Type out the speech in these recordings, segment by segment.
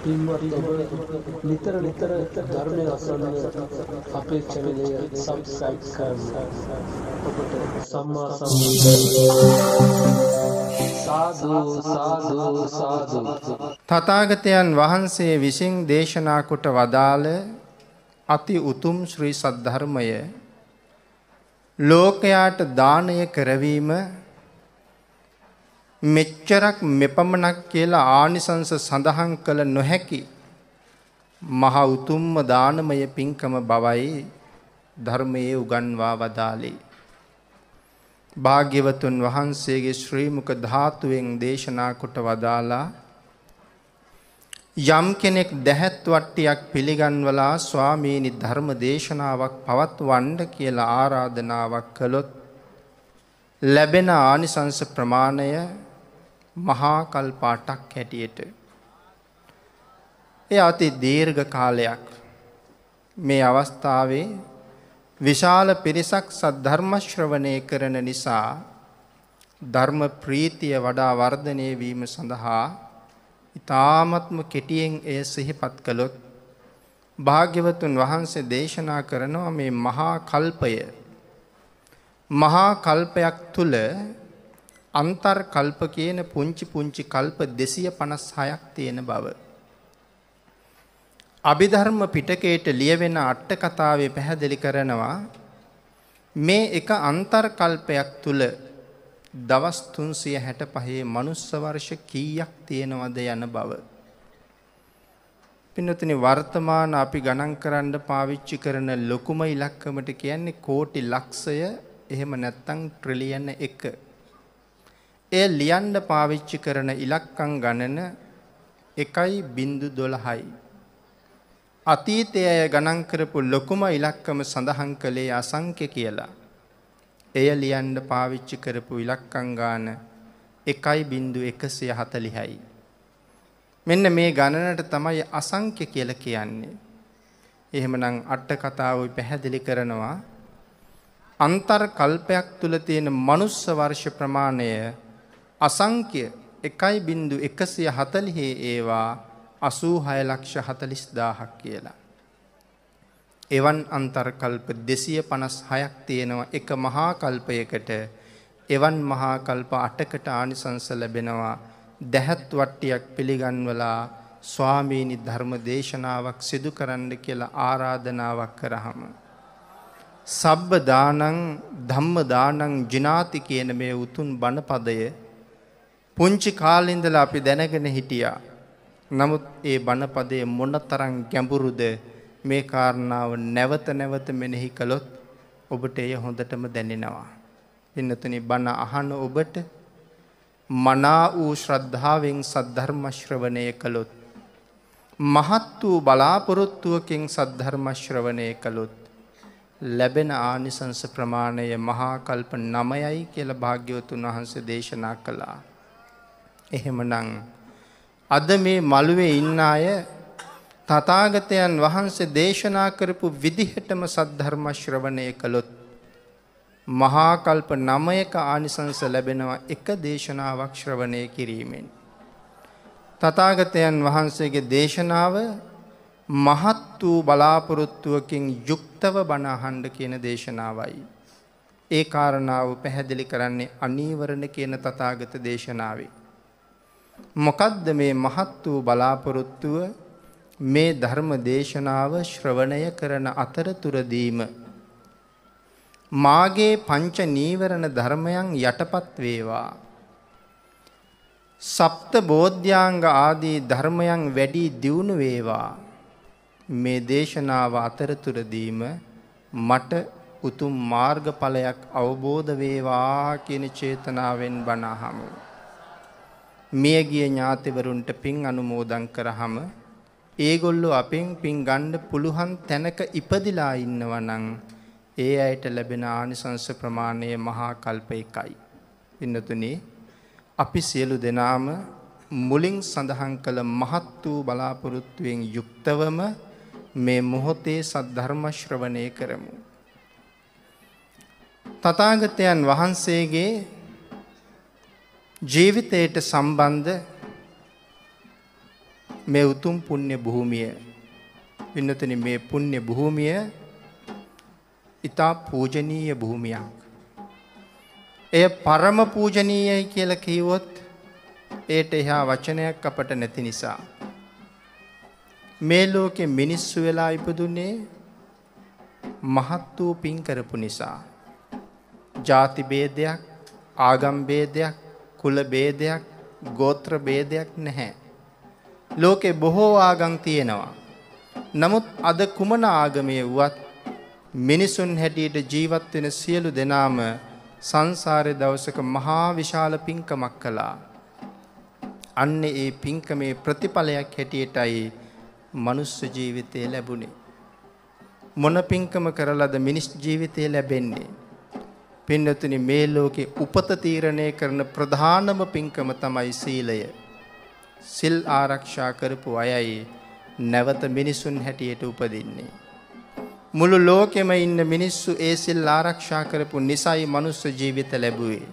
පින්වත් ඔබ නිතර නිතර ධර්මය අසන්න අපේක්ෂා වෙලේ සබ්ස්ක්‍රයිබ් කරන්න. ඔබට සම්මා සාදු. තථාගතයන් වහන්සේ විසින් දේශනා කොට වදාළ අති උතුම් ශ්‍රී සද්ධර්මය ලෝකයාට දානය කරවීම මෙච්චරක් මෙපමණක් කියලා ආනිසංස සඳහන් කළ නොහැකි මහ උතුම්ම දානමය පින්කම බවයි ධර්මයේ උගන්වා වදාළේ. භාග්‍යවතුන් වහන්සේගේ ශ්‍රී මුඛ ධාතුවෙන් දේශනා කොට වදාලා යම් කෙනෙක් දැහැත් වට්ටියක් පිළිගන්වලා ස්වාමීනි ධර්ම දේශනාවක් පවත්වන්න කියලා ආරාධනාවක් කළොත් ලැබෙන ආනිසංස ප්‍රමාණය මහා කල්ප 8ක් හැටියට. ඒ අති දීර්ඝ කාලයක්. මේ අවස්ථාවේ විශාල පිරිසක් සද්ධර්ම ශ්‍රවණය කරන නිසා ධර්ම ප්‍රීතිය වඩා වර්ධනය වීම සඳහා ඊ타ත්ම කෙටියෙන් එය සිහිපත් කළොත් භාග්‍යවතුන් වහන්සේ දේශනා කරනවා මේ මහා කල්පය මහා කල්පයක් තුල අන්තර් කල්ප කියන පුංචි පුංචි කල්ප 256ක් තියෙන බව. අභිධර්ම පිටකයට ලියවෙන අට කතාවේ පැහැදිලි කරනවා මේ එක අන්තර් කල්පයක් තුල දවස් 365 මනුස්ස වර්ෂ කීයක් තියෙනවද යන බව. පින්නතුනි වර්තමාන අපි ගණන් කරන්න පාවිච්චි කරන ලොකුම ඉලක්කමට කියන්නේ කෝටි ලක්ෂය එහෙම නැත්නම් ට්‍රිලියන 1. ඒ ලියන්න පාවිච්චි කරන ඉලක්කම් ගණන 1.12යි. අතීතයේ ගණන් කරපු ලොකුම ඉලක්කම සඳහන් කළේ අසංඛ්‍ය කියලා. එය ලියන්න පාවිච්චි කරපු ඉලක්කම් ගාන 1.140යි. මෙන්න මේ ගණනට තමයි අසංඛ්‍ය කියලා කියන්නේ. එහෙමනම් අට කතාවයි පැහැදිලි කරනවා අන්තර් කල්පයක් තුල තියෙන මනුස්ස වර්ෂ ප්‍රමාණය අසංඛ්‍ය 1.140 ඒවා 86,40,000ක් කියලා. එවන් අන්තර් කල්ප 256ක් තියෙනවා එක මහා කල්පයකට. එවන් මහා කල්ප 8කට ආනිසංස ලැබෙනවා. දැහැත් වට්ටියක් පිළිගන්වලා ස්වාමීනි ධර්ම දේශනාවක් සිදු කරන්න කියලා ආරාධනාවක් කරාම සබ්බ දානං ධම්ම දානං ජිනාති කියන මේ උතුම් බණ පදය පුංචි කාලේ ඉඳලා අපි දැනගෙන හිටියා. නමුත් ඒ බණ පදයේ මොනතරම් ගැඹුරුද මේ කාරණාව නැවත නැවත මෙනෙහි කළොත් ඔබට එය හොඳටම දැනෙනවා. පින්නතුනි බණ අහන ඔබට මනා වූ ශ්‍රද්ධාවෙන් සද්ධර්ම ශ්‍රවණය කළොත් මහත් වූ බලාපොරොත්තුවකින් සද්ධර්ම ශ්‍රවණය කළොත් ලැබෙන ආනිසංස ප්‍රමාණය මහා කල්ප 9යි කියලා භාග්‍යවතුන් වහන්සේ දේශනා කළා. එහෙමනම් අද මේ මළුවේ ඉන්න අය තථාගතයන් වහන්සේ දේශනා කරපු විදිහටම සද්ධර්ම ශ්‍රවණය කළොත් මහා කල්ප 9ක ආනිසංස ලැබෙනවා එක දේශනාවක් ශ්‍රවණය කිරීමෙන්. තථාගතයන් වහන්සේගේ දේශනාව මහත් වූ බලාපොරොත්තුවකින් යුක්තව බණ අහන්න කියන දේශනාවයි. ඒ කාරණාව පැහැදිලි කරන්නේ අනීවරණ කියන තථාගත දේශනාවේ. මොකද්ද මේ මහත් වූ බලාපොරොත්තුව? මේ ධර්ම දේශනාව ශ්‍රවණය කරන අතරතුරදීම මාගේ පංච නීවරණ ධර්මයන් යටපත් වේවා. සප්ත බෝධ්‍යාංග ආදී ධර්මයන් වැඩි දියුණු වේවා. මේ දේශනාව අතරතුරදීම මට උතුම් මාර්ගඵලයක් අවබෝධ වේවා කියන චේතනාවෙන් බණ අහමු. මියගිය ඥාතිවරුන්ට පින් අනුමෝදන් කරාම ඒගොල්ලෝ අපෙන් පින් ගන්න පුළුවන් තැනක ඉපදිලා ඉන්නවා නම් ඒ අයට ලැබෙන ආනිසංස ප්‍රමාණය මහා කල්ප 1යි. පින්නතුනි අපි සියලු දෙනාම මුලින් සඳහන් කළ මහත් වූ බලාපොරොත්තුවෙන් යුක්තවම මේ මොහොතේ සද්ධර්ම ශ්‍රවණය කරමු. තථාගතයන් වහන්සේගේ ජීවිතයට සම්බන්ධ මේ උතුම් පුණ්‍ය භූමිය වින්නතනි මේ පුණ්‍ය භූමිය ඊතා පූජනීය භූමියක්. එය පරම පූජනීයයි කියලා කිව්වොත් ඒට එහා වචනයක් අපට නැති නිසා මේ ලෝකේ මිනිස්සු වෙලා ඉපදුනේ මහත් වූ පින් කරපු නිසා. ಜಾති ભેදයක්, ආගම් ભેදයක්, කුල ભેදයක්, ගෝත්‍ර ભેදයක් නැහැ. ලෝකේ බොහෝ ආගම් තියෙනවා. නමුත් අද කුමන ආගමේ වුවත් මිනිසුන් හැටියට ජීවත් වෙන සියලු දෙනාම සංසාරේ දවසක මහා විශාල පින්කමක් කළා. අන්නේ ඒ පින්කමේ ප්‍රතිඵලයක් හැටියටයි මනුස්ස ජීවිතය ලැබුණේ. මොන පින්කම කරලාද මිනිස් ජීවිතය ලැබෙන්නේ? පින්නතුනි මේ ලෝකේ උපත තීරණය කරන ප්‍රධානම පින්කම තමයි සීලය. සිල් ආරක්ෂා කරපු අයයි නැවත මිනිසුන් හැටියට උපදින්නේ. මුළු ලෝකෙම ඉන්න මිනිස්සු ඒ සිල් ආරක්ෂා කරපු නිසායි මනුස්ස ජීවිත ලැබුවේ.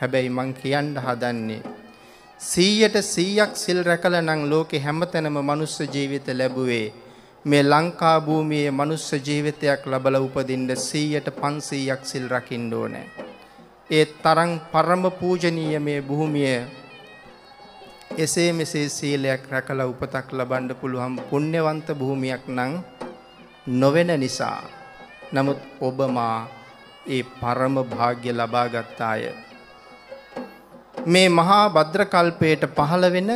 හැබැයි මං කියන්න හදන්නේ 100% සිල් රැකලා නම් ලෝකේ හැමතැනම මනුස්ස ජීවිත ලැබුවේ. මේ ලංකා භූමියේ මනුස්ස ජීවිතයක් ලැබලා උපදින්න 100% සිල් රකින්න ඕනේ. ඒ තරම් පරම පූජනීය මේ භූමිය එසේ මෙසේ සීලයක් රැකලා උපතක් ලබන්න පුළුවන් පුණ්‍යවන්ත භූමියක් නම් නොවන නිසා. නමුත් ඔබ මා ඒ පරම භාග්‍ය ලබා ගත්තාය. මේ මහා භද්‍ර කල්පයට පහළ වෙන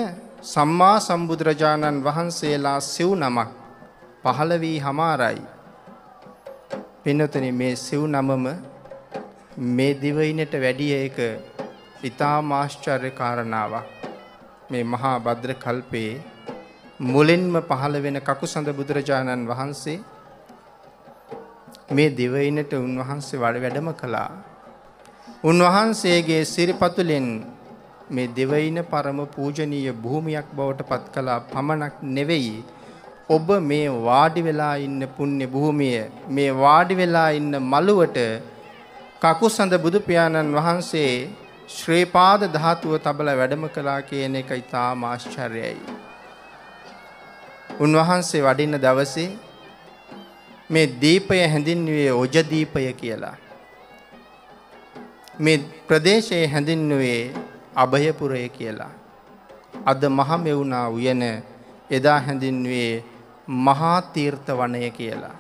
සම්මා සම්බුදුරජාණන් වහන්සේලා සිව් නමක් පහළ වී හමාරයි. පින්නතනි මේ සිව් නමම මේ දිවයිනට වැඩි එක ඊටාම ආශ්චර්ය කාරණාවක්. මේ මහා භද්‍ර කල්පයේ මුලින්ම පහළ වෙන කකුසඳ බුදුරජාණන් වහන්සේ මේ දිවයිනට උන්වහන්සේ වැඩම කළා. උන්වහන්සේගේ සිරිපතුලෙන් මේ දිවයින පරම පූජනීය භූමියක් බවට පත් කළා පමණක් නෙවෙයි, ඔබ මේ වාඩි වෙලා ඉන්න පුණ්‍ය භූමිය, මේ වාඩි වෙලා ඉන්න මළුවට කකුසඳ බුදු පියාණන් වහන්සේ ශ්‍රී පාද ධාතුව තබලා වැඩම කළා කියන එක ඉතාම ආශ්චර්යයි. උන්වහන්සේ වඩින දවසේ මේ දීපය හැඳින්වුවේ ඔජ දීපය කියලා. මේ ප්‍රදේශයේ හැඳින්වුවේ අභයපුරය කියලා. අද මහමෙවුනා උයන එදා හැඳින්වුවේ මහා තීර්ථ වනය කියලා.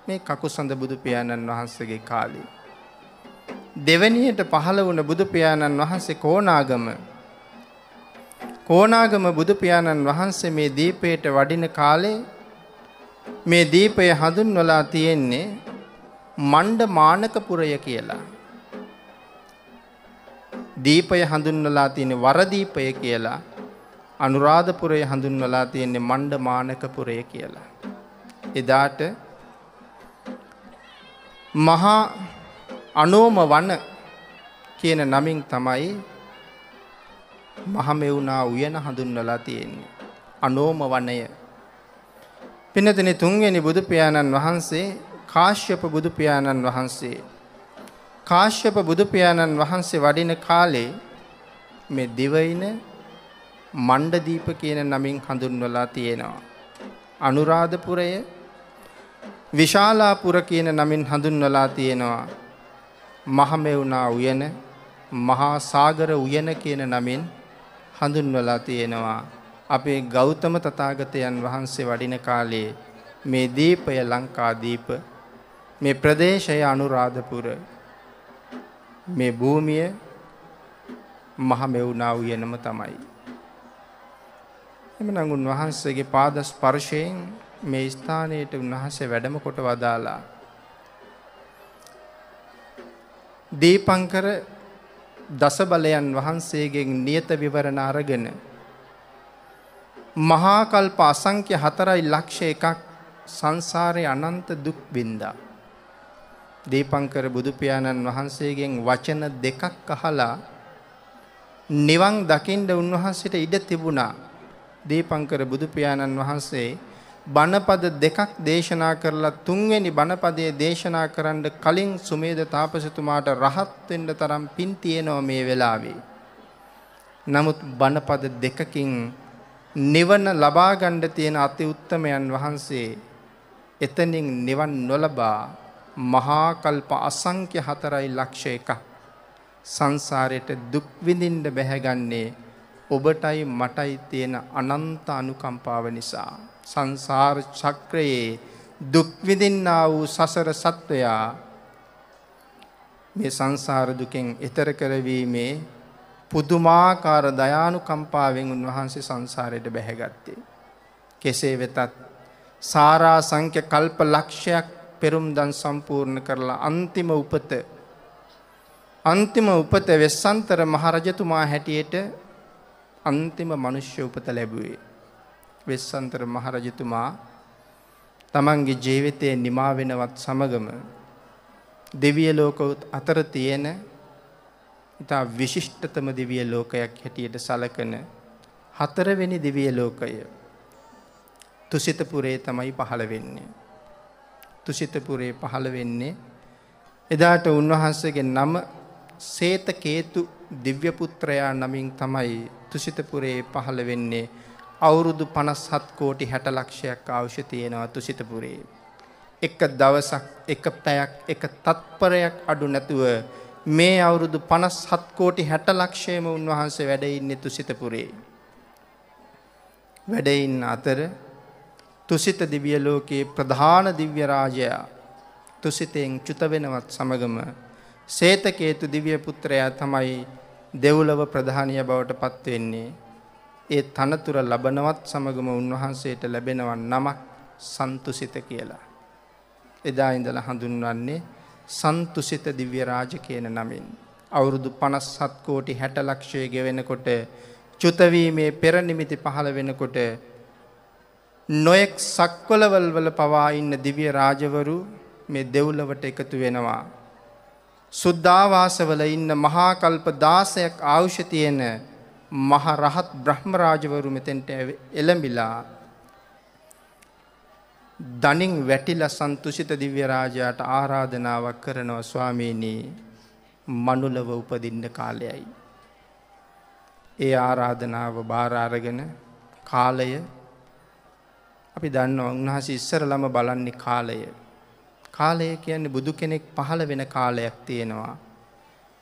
මේ කකුසඳ බුදු පියාණන් වහන්සේගේ කාලේ. දෙවැනියට පහළ වුණ බුදු පියාණන් වහන්සේ කොණාගම බුදු පියාණන් වහන්සේ මේ දීපයට වඩින කාලේ මේ දීපය හඳුන්වලා තියෙන්නේ මණ්ඩ මානකපුරය කියලා. දීපය හඳුන්වලා තියෙන්නේ වරදීපය කියලා. අනුරාධපුරය හඳුන්වලා තියෙන්නේ මණ්ඩ මානකපුරය කියලා. එදාට මහා අනෝම වන කියන නමින් තමයි මහමෙවුනා උයන හඳුන්වලා තියෙන්නේ. අනෝම වනය. පින්නතනේ තුන්වෙනි බුදු පියාණන් වහන්සේ කාශ්‍යප බුදු පියාණන් වහන්සේ. කාශ්‍යප බුදු පියාණන් වහන්සේ වඩින කාලේ මේ දිවයින මණ්ඩදීප කියන නමින් හඳුන්වලා තියෙනවා. අනුරාධපුරය විශාලාපුර කියන නමින් හඳුන්වලා තියෙනවා. මහමෙවුනා උයන මහා සාගර උයන කියන නමින් හඳුන්වලා තියෙනවා. අපේ ගෞතම තථාගතයන් වහන්සේ වඩින කාලේ මේ දීපය ලංකාදීප, මේ ප්‍රදේශය අනුරාධපුර, මේ භූමිය මහමෙවුනා උයනම තමයි. එමනම් උන්වහන්සේගේ පාද ස්පර්ශයෙන් මේ ස්ථානයට උන්වහන්සේ වැඩම කොට වදාලා. දීපංකර දසබලයන් වහන්සේගෙන් නියත විවරණ අරගෙන මහා කල්ප අසංඛ්‍ය 4,01,000ක් සංසාරේ අනන්ත දුක් විඳා. දීපංකර බුදු පියාණන් වහන්සේගෙන් වචන දෙකක් අහලා නිවන් දකින්න උන්වහන්සේට ඉඩ තිබුණා. දීපංකර බුදු පියාණන් වහන්සේ බණපද දෙකක් දේශනා කරලා තුන්වෙනි බණපදයේ දේශනා කරන්න කලින් සුමේද තාපසතුමාට රහත් වෙන්න තරම් පින් තියෙනවා මේ වෙලාවේ. නමුත් බණපද දෙකකින් නිවන ලබා ගන්න තියෙන අති උත්තමයන් වහන්සේ එතනින් නිවන් නොලබා මහා කල්ප අසංඛ්‍ය 4,01,000 සංසාරයට දුක් විඳින්න බැහැගන්නේ ඔබටයි මටයි තියෙන අනන්ත අනුකම්පාව නිසා. සංසාර චක්‍රයේ දුක් විඳින්නා වූ සසර සත්වයා මේ සංසාර දුකෙන් එතර කරවීමේ පුදුමාකාර දයානුකම්පාවෙන් උන්වහන්සේ සංසාරයට බැහැගත්තේ. කෙසේ වෙතත් සාරා සංඛ්‍ය කල්ප ලක්ෂයක් පෙරම්දන් සම්පූර්ණ කරලා අන්තිම උපත වෙස්සන්තර මහරජතුමා හැටියට අන්තිම මනුෂ්‍ය උපත ලැබුවේ. වෙස්සන්තර මහරජතුමා තමන්ගේ ජීවිතයේ නිමා වෙනවත් සමගම දිව්‍ය ලෝක අතර තියෙන ඉතා විශිෂ්ටතම දිව්‍ය ලෝකයක් හැටියට සැලකෙන 4 වෙනි දිව්‍ය ලෝකය තුසිතපුරේ තමයි පහළ වෙන්නේ. තුසිතපුරේ පහළ වෙන්නේ එදාට උන්වහන්සේගේ නම සේතකේතු දිව්‍ය පුත්‍රයා නමින් තමයි තුසිතපුරේ පහළ වෙන්නේ. අවුරුදු 57 කෝටි 60 ලක්ෂයක් අවශ්‍ය තියෙනවා තුසිතපුරේ. එක දවසක් එක පැයක් එක තත්පරයක් අඩු නැතුව මේ අවුරුදු 57 කෝටි 60 ලක්ෂයම උන්වහන්සේ වැඩ ඉන්නේ තුසිතපුරේ. වැඩ ඉන්න අතර තුසිත දිව්‍ය ලෝකයේ ප්‍රධාන දිව්‍ය රාජයා තුසිතෙන් චුත වෙනවත් සමගම සේතකේතු දිව්‍ය පුත්‍රයා තමයි දෙව්ලොව ප්‍රධානිය බවට පත් වෙන්නේ. ඒ තනතුර ලබනවත් සමගම උන්වහන්සේට ලැබෙනවා නමක් සන්තුසිත කියලා. එදා ඉඳලා හඳුන්වන්නේ සන්තුසිත දිව්‍ය රාජ කියන නමින්. අවුරුදු 57 කෝටි 60 ලක්ෂය ගෙවෙනකොට චුත වීමේ පෙර නිමිති පහළ වෙනකොට නොඑක් සක්වලවල් වල පවා ඉන්න දිව්‍ය රාජවරු මේ දෙව්ලොවට එකතු වෙනවා. සුද්ධාවාසවල ඉන්න මහා කල්ප 16ක් ආයුෂ තියෙන මහ රහත් බ්‍රහ්ම රාජවරු මෙතෙන්ට එළඹිලා දණින් වැටිලා සන්තුසිත දිව්‍ය රාජයාට ආරාධනාවක් කරනවා. ස්වාමීනි, මනුලව උපදින්න කාලයයි. ඒ ආරාධනාව බාර අරගෙන කාලය අපි දන්නවා උන්වහන්සේ ඉස්සරළම බලන්නේ කාලය. කාලය කියන්නේ බුදු කෙනෙක් පහළ වෙන කාලයක් තියෙනවා.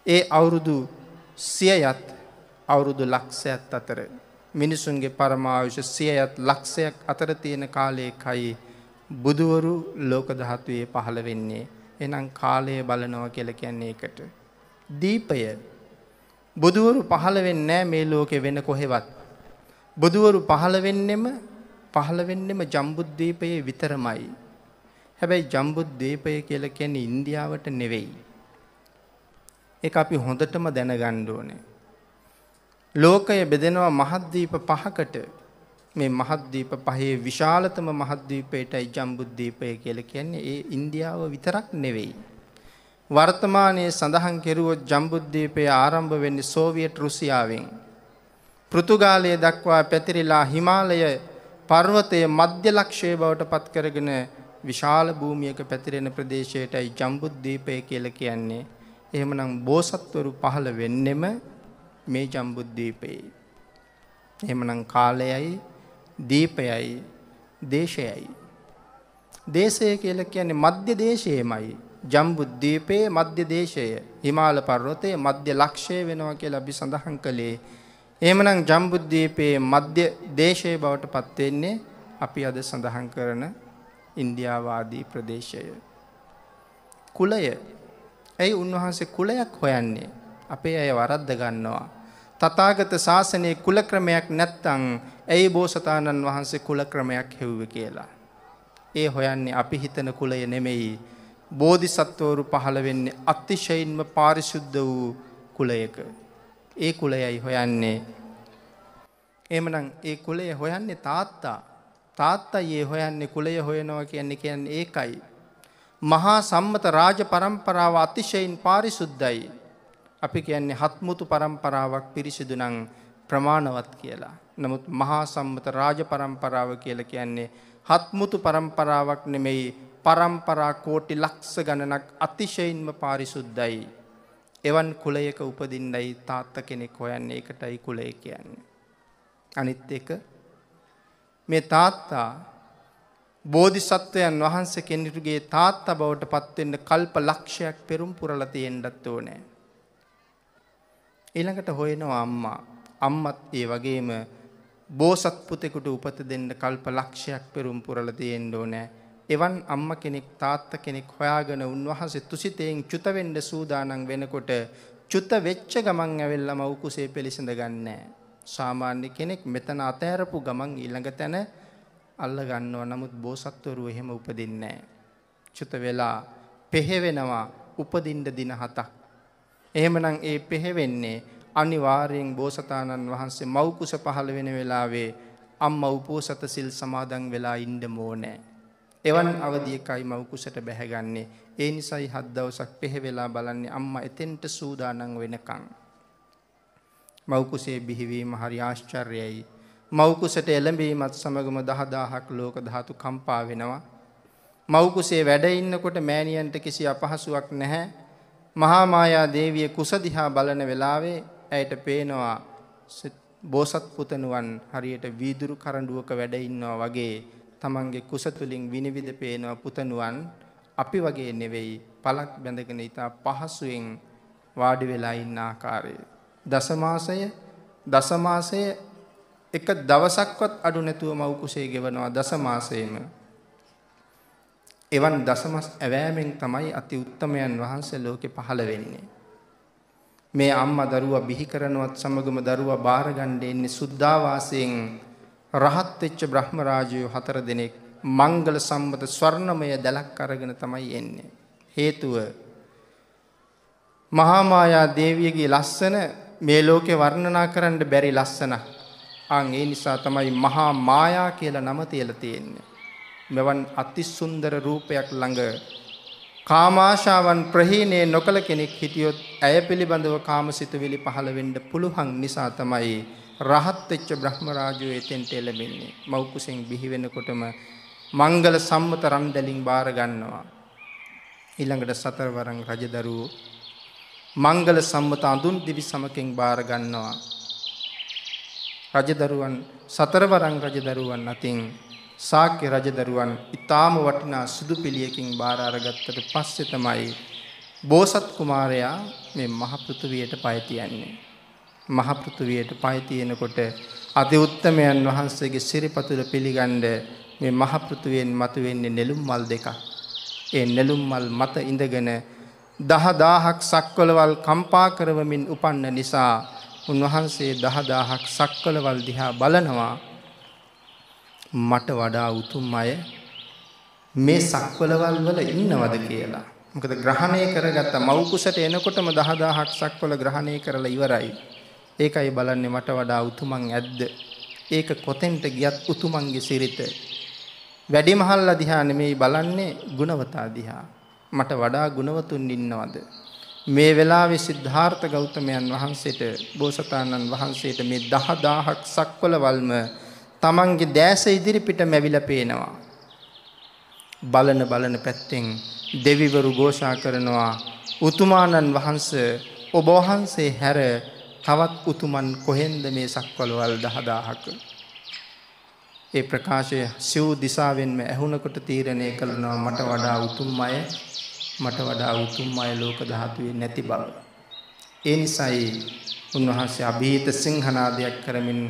ඒ අවුරුදු 100ත් අවුරුදු ලක්ෂයත් අතර මිනිසුන්ගේ පරමායුෂ 100ත් ලක්ෂයක් අතර තියෙන කාලයකයි බුදුවරු ලෝක ධාතුවේ පහළ වෙන්නේ. එහෙනම් කාලය බලනවා කියලා කියන්නේ ඒකට. දීපය බුදුවරු පහළ වෙන්නේ නැහැ මේ ලෝකේ වෙන කොහෙවත්. බුදුවරු පහළ වෙන්නෙම ජම්බුද්වීපයේ විතරමයි. හැබැයි ජම්බුද්වීපය කියලා කියන්නේ ඉන්දියාවට නෙවෙයි. ඒක අපි හොඳටම දැනගන්න ඕනේ. ලෝකය බෙදෙනවා මහද්වීප 5කට. මේ මහද්වීප 5 විශාලතම මහද්වීපයටයි ජම්බුද්වීපය කියලා කියන්නේ. ඒ ඉන්දියාව විතරක් නෙවෙයි. වර්තමානයේ සඳහන් කෙරුවොත් ජම්බුද්වීපය ආරම්භ වෙන්නේ සෝවියට් රුසියාවෙන්. පෘතුගාලය දක්වා පැතිරිලා හිමාලය පර්වතයේ මධ්‍ය ලක්ෂය බවට පත් කරගෙන විශාල භූමියක පැතිරෙන ප්‍රදේශයටයි ජම්බුද්වීපය කියලා කියන්නේ. එහෙමනම් බෝසත්වරු පහළ වෙන්නෙම මේ ජම්බුද්වීපයේ. එහෙමනම් කාලයයි දීපයයි දේශයයි. දේශය කියලා කියන්නේ මධ්‍ය දේශයමයි. ජම්බුද්වීපයේ මධ්‍ය දේශය හිමාල පර්වතයේ මධ්‍ය ලක්ෂය වෙනවා කියලා අපි සඳහන් කළේ. එහෙමනම් ජම්බුද්වීපයේ මධ්‍ය දේශය බවට පත් වෙන්නේ අපි අද සඳහන් කරන ඉන්දියාව ආදී ප්‍රදේශය. කුලය. ඇයි උන්වහන්සේ කුලයක් හොයන්නේ? අපේ අය වරද්ද ගන්නවා. තථාගත ශාසනයේ කුල ක්‍රමයක් නැත්තම් ඇයි බෝසතාණන් වහන්සේ කුල ක්‍රමයක් හෙව්වේ කියලා. ඒ හොයන්නේ අපි හිතන කුලය නෙමෙයි. බෝධිසත්වවරු පහළ වෙන්නේ අතිශයින්ම පාරිශුද්ධ වූ කුලයක. ඒ කුලයයි හොයන්නේ. එහෙමනම් ඒ කුලය හොයන්නේ තාත්තා. තාත්තයි ඒ හොයන්නේ කුලය හොයනවා කියන්නේ ඒකයි. මහා සම්මත රාජ පරම්පරාව අතිශයින් පාරිශුද්ධයි. අපි කියන්නේ හත්මුතු පරම්පරාවක් පිරිසිදු නම් ප්‍රමාණවත් කියලා. නමුත් මහා සම්මත රාජ පරම්පරාව කියලා කියන්නේ හත්මුතු පරම්පරාවක් නෙමෙයි, පරම්පරා කෝටි ලක්ෂ ගණනක් අතිශයින්ම පාරිශුද්ධයි. එවන් කුලයක උපදින්නයි තාත්තා කෙනෙක් හොයන්නේ. ඒකටයි කුලය කියන්නේ. අනිත් එක මේ තාත්තා බෝධිසත්වයන් වහන්සේ කෙනෙකුගේ තාත්තා බවට පත් වෙන්න කල්ප ලක්ෂයක් පෙරම් පුරලා තියෙන්නත් ඕනේ. ඊළඟට හොයනවා අම්මා. අම්මත් ඒ වගේම බෝසත් පුතෙකුට උපත දෙන්න කල්ප ලක්ෂයක් පෙරම් පුරලා තියෙන්න ඕනේ. එවන් අම්මා කෙනෙක් තාත්තා කෙනෙක් හොයාගෙන උන්වහන්සේ තුසිතෙන් චුත වෙන්න සූදානම් වෙනකොට චුත වෙච්ච ගමන් ඇවිල්ලා මව් කුසේ පිළිසඳ ගන්නෑ. සාමාන්‍ය කෙනෙක් මෙතන අතෑරපු ගමන් ඊළඟ තැන අල්ල ගන්නවා. නමුත් බෝසත්වරු එහෙම උපදින්නේ නැහැ. චුත වෙලා පෙහෙවෙනවා උපදින්න දින 7ක්. එහෙමනම් ඒ පෙහෙවෙන්නේ අනිවාර්යෙන් බෝසතාණන් වහන්සේ මව් කුස පහළ වෙන වෙලාවේ අම්මා උපෝසත සිල් සමාදන් වෙලා ඉන්න ඕනේ. එවන් අවධියකයි මව් කුසට බැහැගන්නේ. ඒ නිසායි 7 දවසක් පෙහෙවෙලා බලන්නේ අම්මා එතෙන්ට සූදානම් වෙනකන්. මව් කුසේ බිහිවීම හරි ආශ්චර්යයි. මව් කුසට එළඹීමත් සමගම 10000ක් ලෝක ධාතු කම්පා වෙනවා. මව් කුසේ වැඩ ඉන්නකොට මෑණියන්ට කිසි අපහසුයක් නැහැ. මහා මායා දේවිය කුස දිහා බලන වෙලාවේ ඇයට පේනවා බෝසත් පුතණුවන් හරියට වීදුරු කරඬුවක වැඩ ඉන්නවා වගේ තමන්ගේ කුස තුලින් විනිවිද පේනවා පුතණුවන් අපි වගේ නෙවෙයි පළක් බැඳගෙන ඉතා පහසුවෙන් වාඩි වෙලා ඉන්න ආකාරය. දසමාසය එක දවසක්වත් අඩු නැතුව මව් කුසේ ගෙවනවා දසමාසයේම. එවන් දසමස් ඇවෑමෙන් තමයි අති උත්තමයන් වහන්සේ ලෝකේ පහළ වෙන්නේ. මේ අම්මා දරුවා බිහි කරනවත් සමගම දරුවා බාර ගන්න ඉන්නේ සුද්ධාවාසයෙන් රහත් වෙච්ච බ්‍රහ්ම රාජයෝ 4 දෙනෙක් මංගල සම්මත ස්වර්ණමය දැලක් අරගෙන තමයි එන්නේ. හේතුව මහා මායා දේවියගේ ලස්සන මේ ලෝකේ වර්ණනා කරන්න බැරි ලස්සනක්. ඒ නිසා තමයි මහා මායා කියලා නම තියලා තියෙන්නේ. මෙවන් අති සුන්දර රූපයක් ළඟ කාමාශාවන් ප්‍රහීනේ නොකල කෙනෙක් හිටියොත් ඇය පිළිබඳව කාමසිතුවිලි පහළ වෙන්න පුළුවන් නිසා තමයි රහත් වෙච්ච බ්‍රහ්ම රාජයෝ එතෙන්ට එළඹෙන්නේ. මව් කුසෙන් බිහි වෙනකොටම මංගල සම්මත රන්දලින් බාර ගන්නවා. ඊළඟට 4 වරන් රජදරුවෝ මංගල සම්මත අඳුන් දිවි සමකෙන් බාර ගන්නවා. රජදරුවන් 4 වරන් රජදරුවන් අතින් ශාක්‍ය රජදරුවන් ඊටාම වටිනා සුදු පිළියකින් බාර අරගත්තට පස්සේ තමයි බෝසත් කුමාරයා මේ මහ පෘථුවියට පය තියන්නේ. මහ පෘථුවියට පය තියෙනකොට අති උත්තමයන් වහන්සේගේ සිරිපතුල පිළිගන්න මේ මහ පෘථුවියෙන් මතුවෙන්නේ නෙළුම් මල් දෙකක්. ඒ නෙළුම් මල් මත ඉඳගෙන 10000ක් සක්වලවල් කම්පා කරවමින් උපන්න නිසා උන්වහන්සේ 10000ක් සක්වලවල් දිහා බලනවා. මට වඩා උතුම් අය මේ සක්වලවල් වල ඉන්නවද කියලා. මොකද ග්‍රහණය කරගත්ත මව් කුසට එනකොටම 10000ක් සක්වල ග්‍රහණය කරලා ඉවරයි. ඒකයි බලන්නේ මට වඩා උතුමන් ඇද්ද? ඒක කොතෙන්ට ගියත් උතුමන්ගේ සිරිත. වැඩිමහල්ලා දිහා නෙමෙයි බලන්නේ ගුණවතා දිහා. මට වඩා ගුණවතුන් ඉන්නවද? මේ වෙලාවේ සිද්ධාර්ථ ගෞතමයන් වහන්සේට බෝසතාණන් වහන්සේට මේ 10000ක් සක්වලවල්ම තමන්ගේ දැස ඉදිරිපිට මැවිලා පේනවා. බලන පැත්තෙන් දෙවිවරු ഘോഷා කරනවා උතුමාණන් වහන්සේ ඔබ වහන්සේ හැර තවත් උතුමන් කොහෙන්ද මේ සක්වලවල් 10000ක. ඒ ප්‍රකාශය සිව් දිසාවෙන්ම ඇහුණකොට තීරණය කළනවා මට වඩා උතුම් අය ලෝක ධාතුවේ නැති බව. ඒ නිසායි උන්වහන්සේ අභීත සිංහනාදයක් කරමින්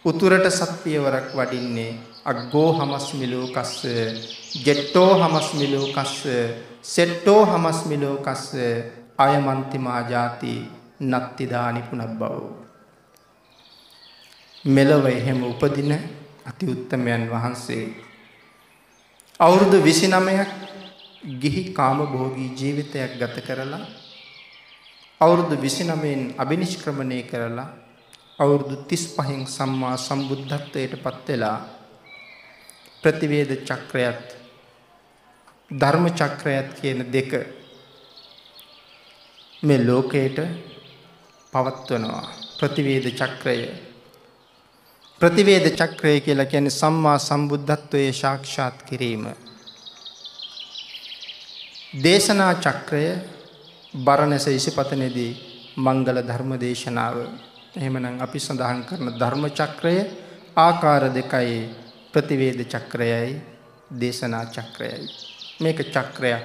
උතුරට සත්පියවරක් වඩින්නේ අග්ගෝ හමස්මිලෝ කස්ස ජෙට්ටෝ හමස්මිලෝ කස්ස සෙට්ටෝ හමස්මිලෝ කස්ස අයමන්තිමා ජාති නත්තිදානි පුනබ්බව. මෙලව එහෙම උපදින අති උත්තමයන් වහන්සේ අවුරුදු 29ක් ගිහි කාමභෝගී ජීවිතයක් ගත කරලා අවුරුදු 29න් අබිනිෂ්ක්‍රමණය කරලා අවුරුදු 35න් සම්මා සම්බුද්ධත්වයට පත් වෙලා ප්‍රතිවේද චක්‍රයත් ධර්ම චක්‍රයත් කියන දෙක මේ ලෝකයට පවත්වනවා. ප්‍රතිවේද චක්‍රය කියලා කියන්නේ සම්මා සම්බුද්ධත්වයේ සාක්ෂාත් කිරීම. දේශනා චක්‍රය බරණැස ඉසිපතනේදී මංගල ධර්ම දේශනාව. එහෙමනම් අපි සඳහන් කරන ධර්ම චක්‍රය ආකාර දෙකයි. ප්‍රතිවේද චක්‍රයයි දේශනා චක්‍රයයි. මේක චක්‍රයක්.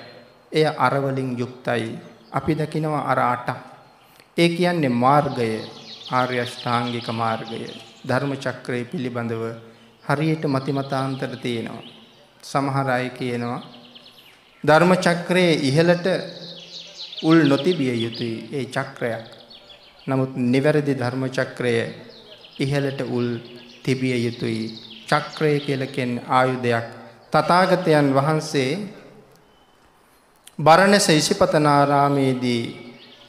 එය අරවලින් යුක්තයි. අපි දකිනවා අර 8. ඒ කියන්නේ මාර්ගය, ආර්ය අෂ්ටාංගික මාර්ගය. ධර්ම චක්‍රය පිළිබඳව හරියට මතිමතාන්තර තියෙනවා. සමහර අය කියනවා ධර්ම චක්‍රයේ ඉහළට උල් නොතිබිය යුතුයි ඒ චක්‍රයක්. නමුත් නිවැරදි ධර්ම චක්‍රය ඉහළට උල් තිබිය යුතුයි. චක්‍රය කියලා කියන්නේ ආයුධයක්. තථාගතයන් වහන්සේ බරණැස ඉසිපතනාරාමේදී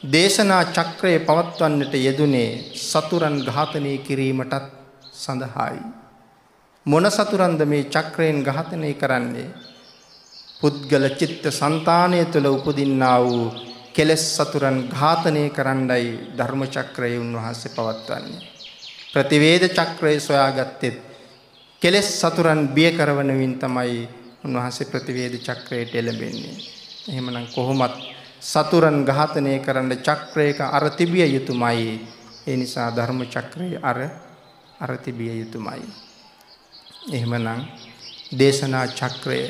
දේශනා චක්‍රය පවත්වන්නට යෙදුනේ සතුරන් ඝාතනය කිරීමටත් සඳහායි. මොන සතුරන්ද මේ චක්‍රයෙන් ඝාතනය කරන්නේ? පුද්ගල චිත්ත සංතානය තුළ උපදින්නා වූ කෙලෙස් සතුරන් ඝාතනය කරන්නයි ධර්ම චක්‍රය උන්වහන්සේ පවත්වන්නේ. ප්‍රතිවේද චක්‍රය සොයාගත්තෙත් කෙලෙස් සතුරන් බිය කරවනවින් තමයි උන්වහන්සේ ප්‍රතිවේද චක්‍රයට එළඹෙන්නේ. එහෙමනම් කොහොමත් සතුරන් ඝාතනය කරන්න චක්‍රයක අර තිබිය යුතුමයි. ඒ නිසා ධර්ම චක්‍රයේ අර තිබිය යුතුමයි. එහෙමනම් දේශනා චක්‍රය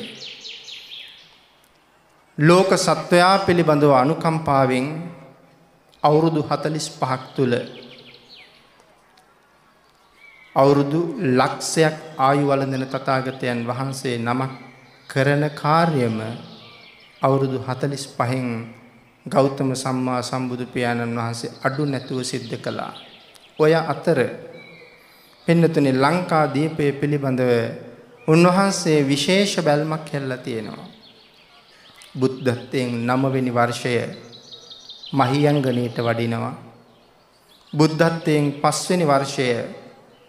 ලෝක සත්වයා පිළිබඳව අනුකම්පාවෙන් අවුරුදු 45ක් තුල අවුරුදු ලක්ෂයක් ආයු වළඳන තථාගතයන් වහන්සේ නමක් කරන කාර්යම අවුරුදු 45න් ගෞතම සම්මා සම්බුදු පියාණන් වහන්සේ අඩු නැතුව සිද්ධ කළා. ඔය අතර පින්නතුනි ලංකා දීපය පිළිබඳව උන්වහන්සේ විශේෂ බැල්මක් හැල්ලා තියෙනවා. බුද්ධත්වයෙන් 9 වෙනි වර්ෂය මහියංගණයට වඩිනවා. බුද්ධත්වයෙන් 5 වෙනි වර්ෂය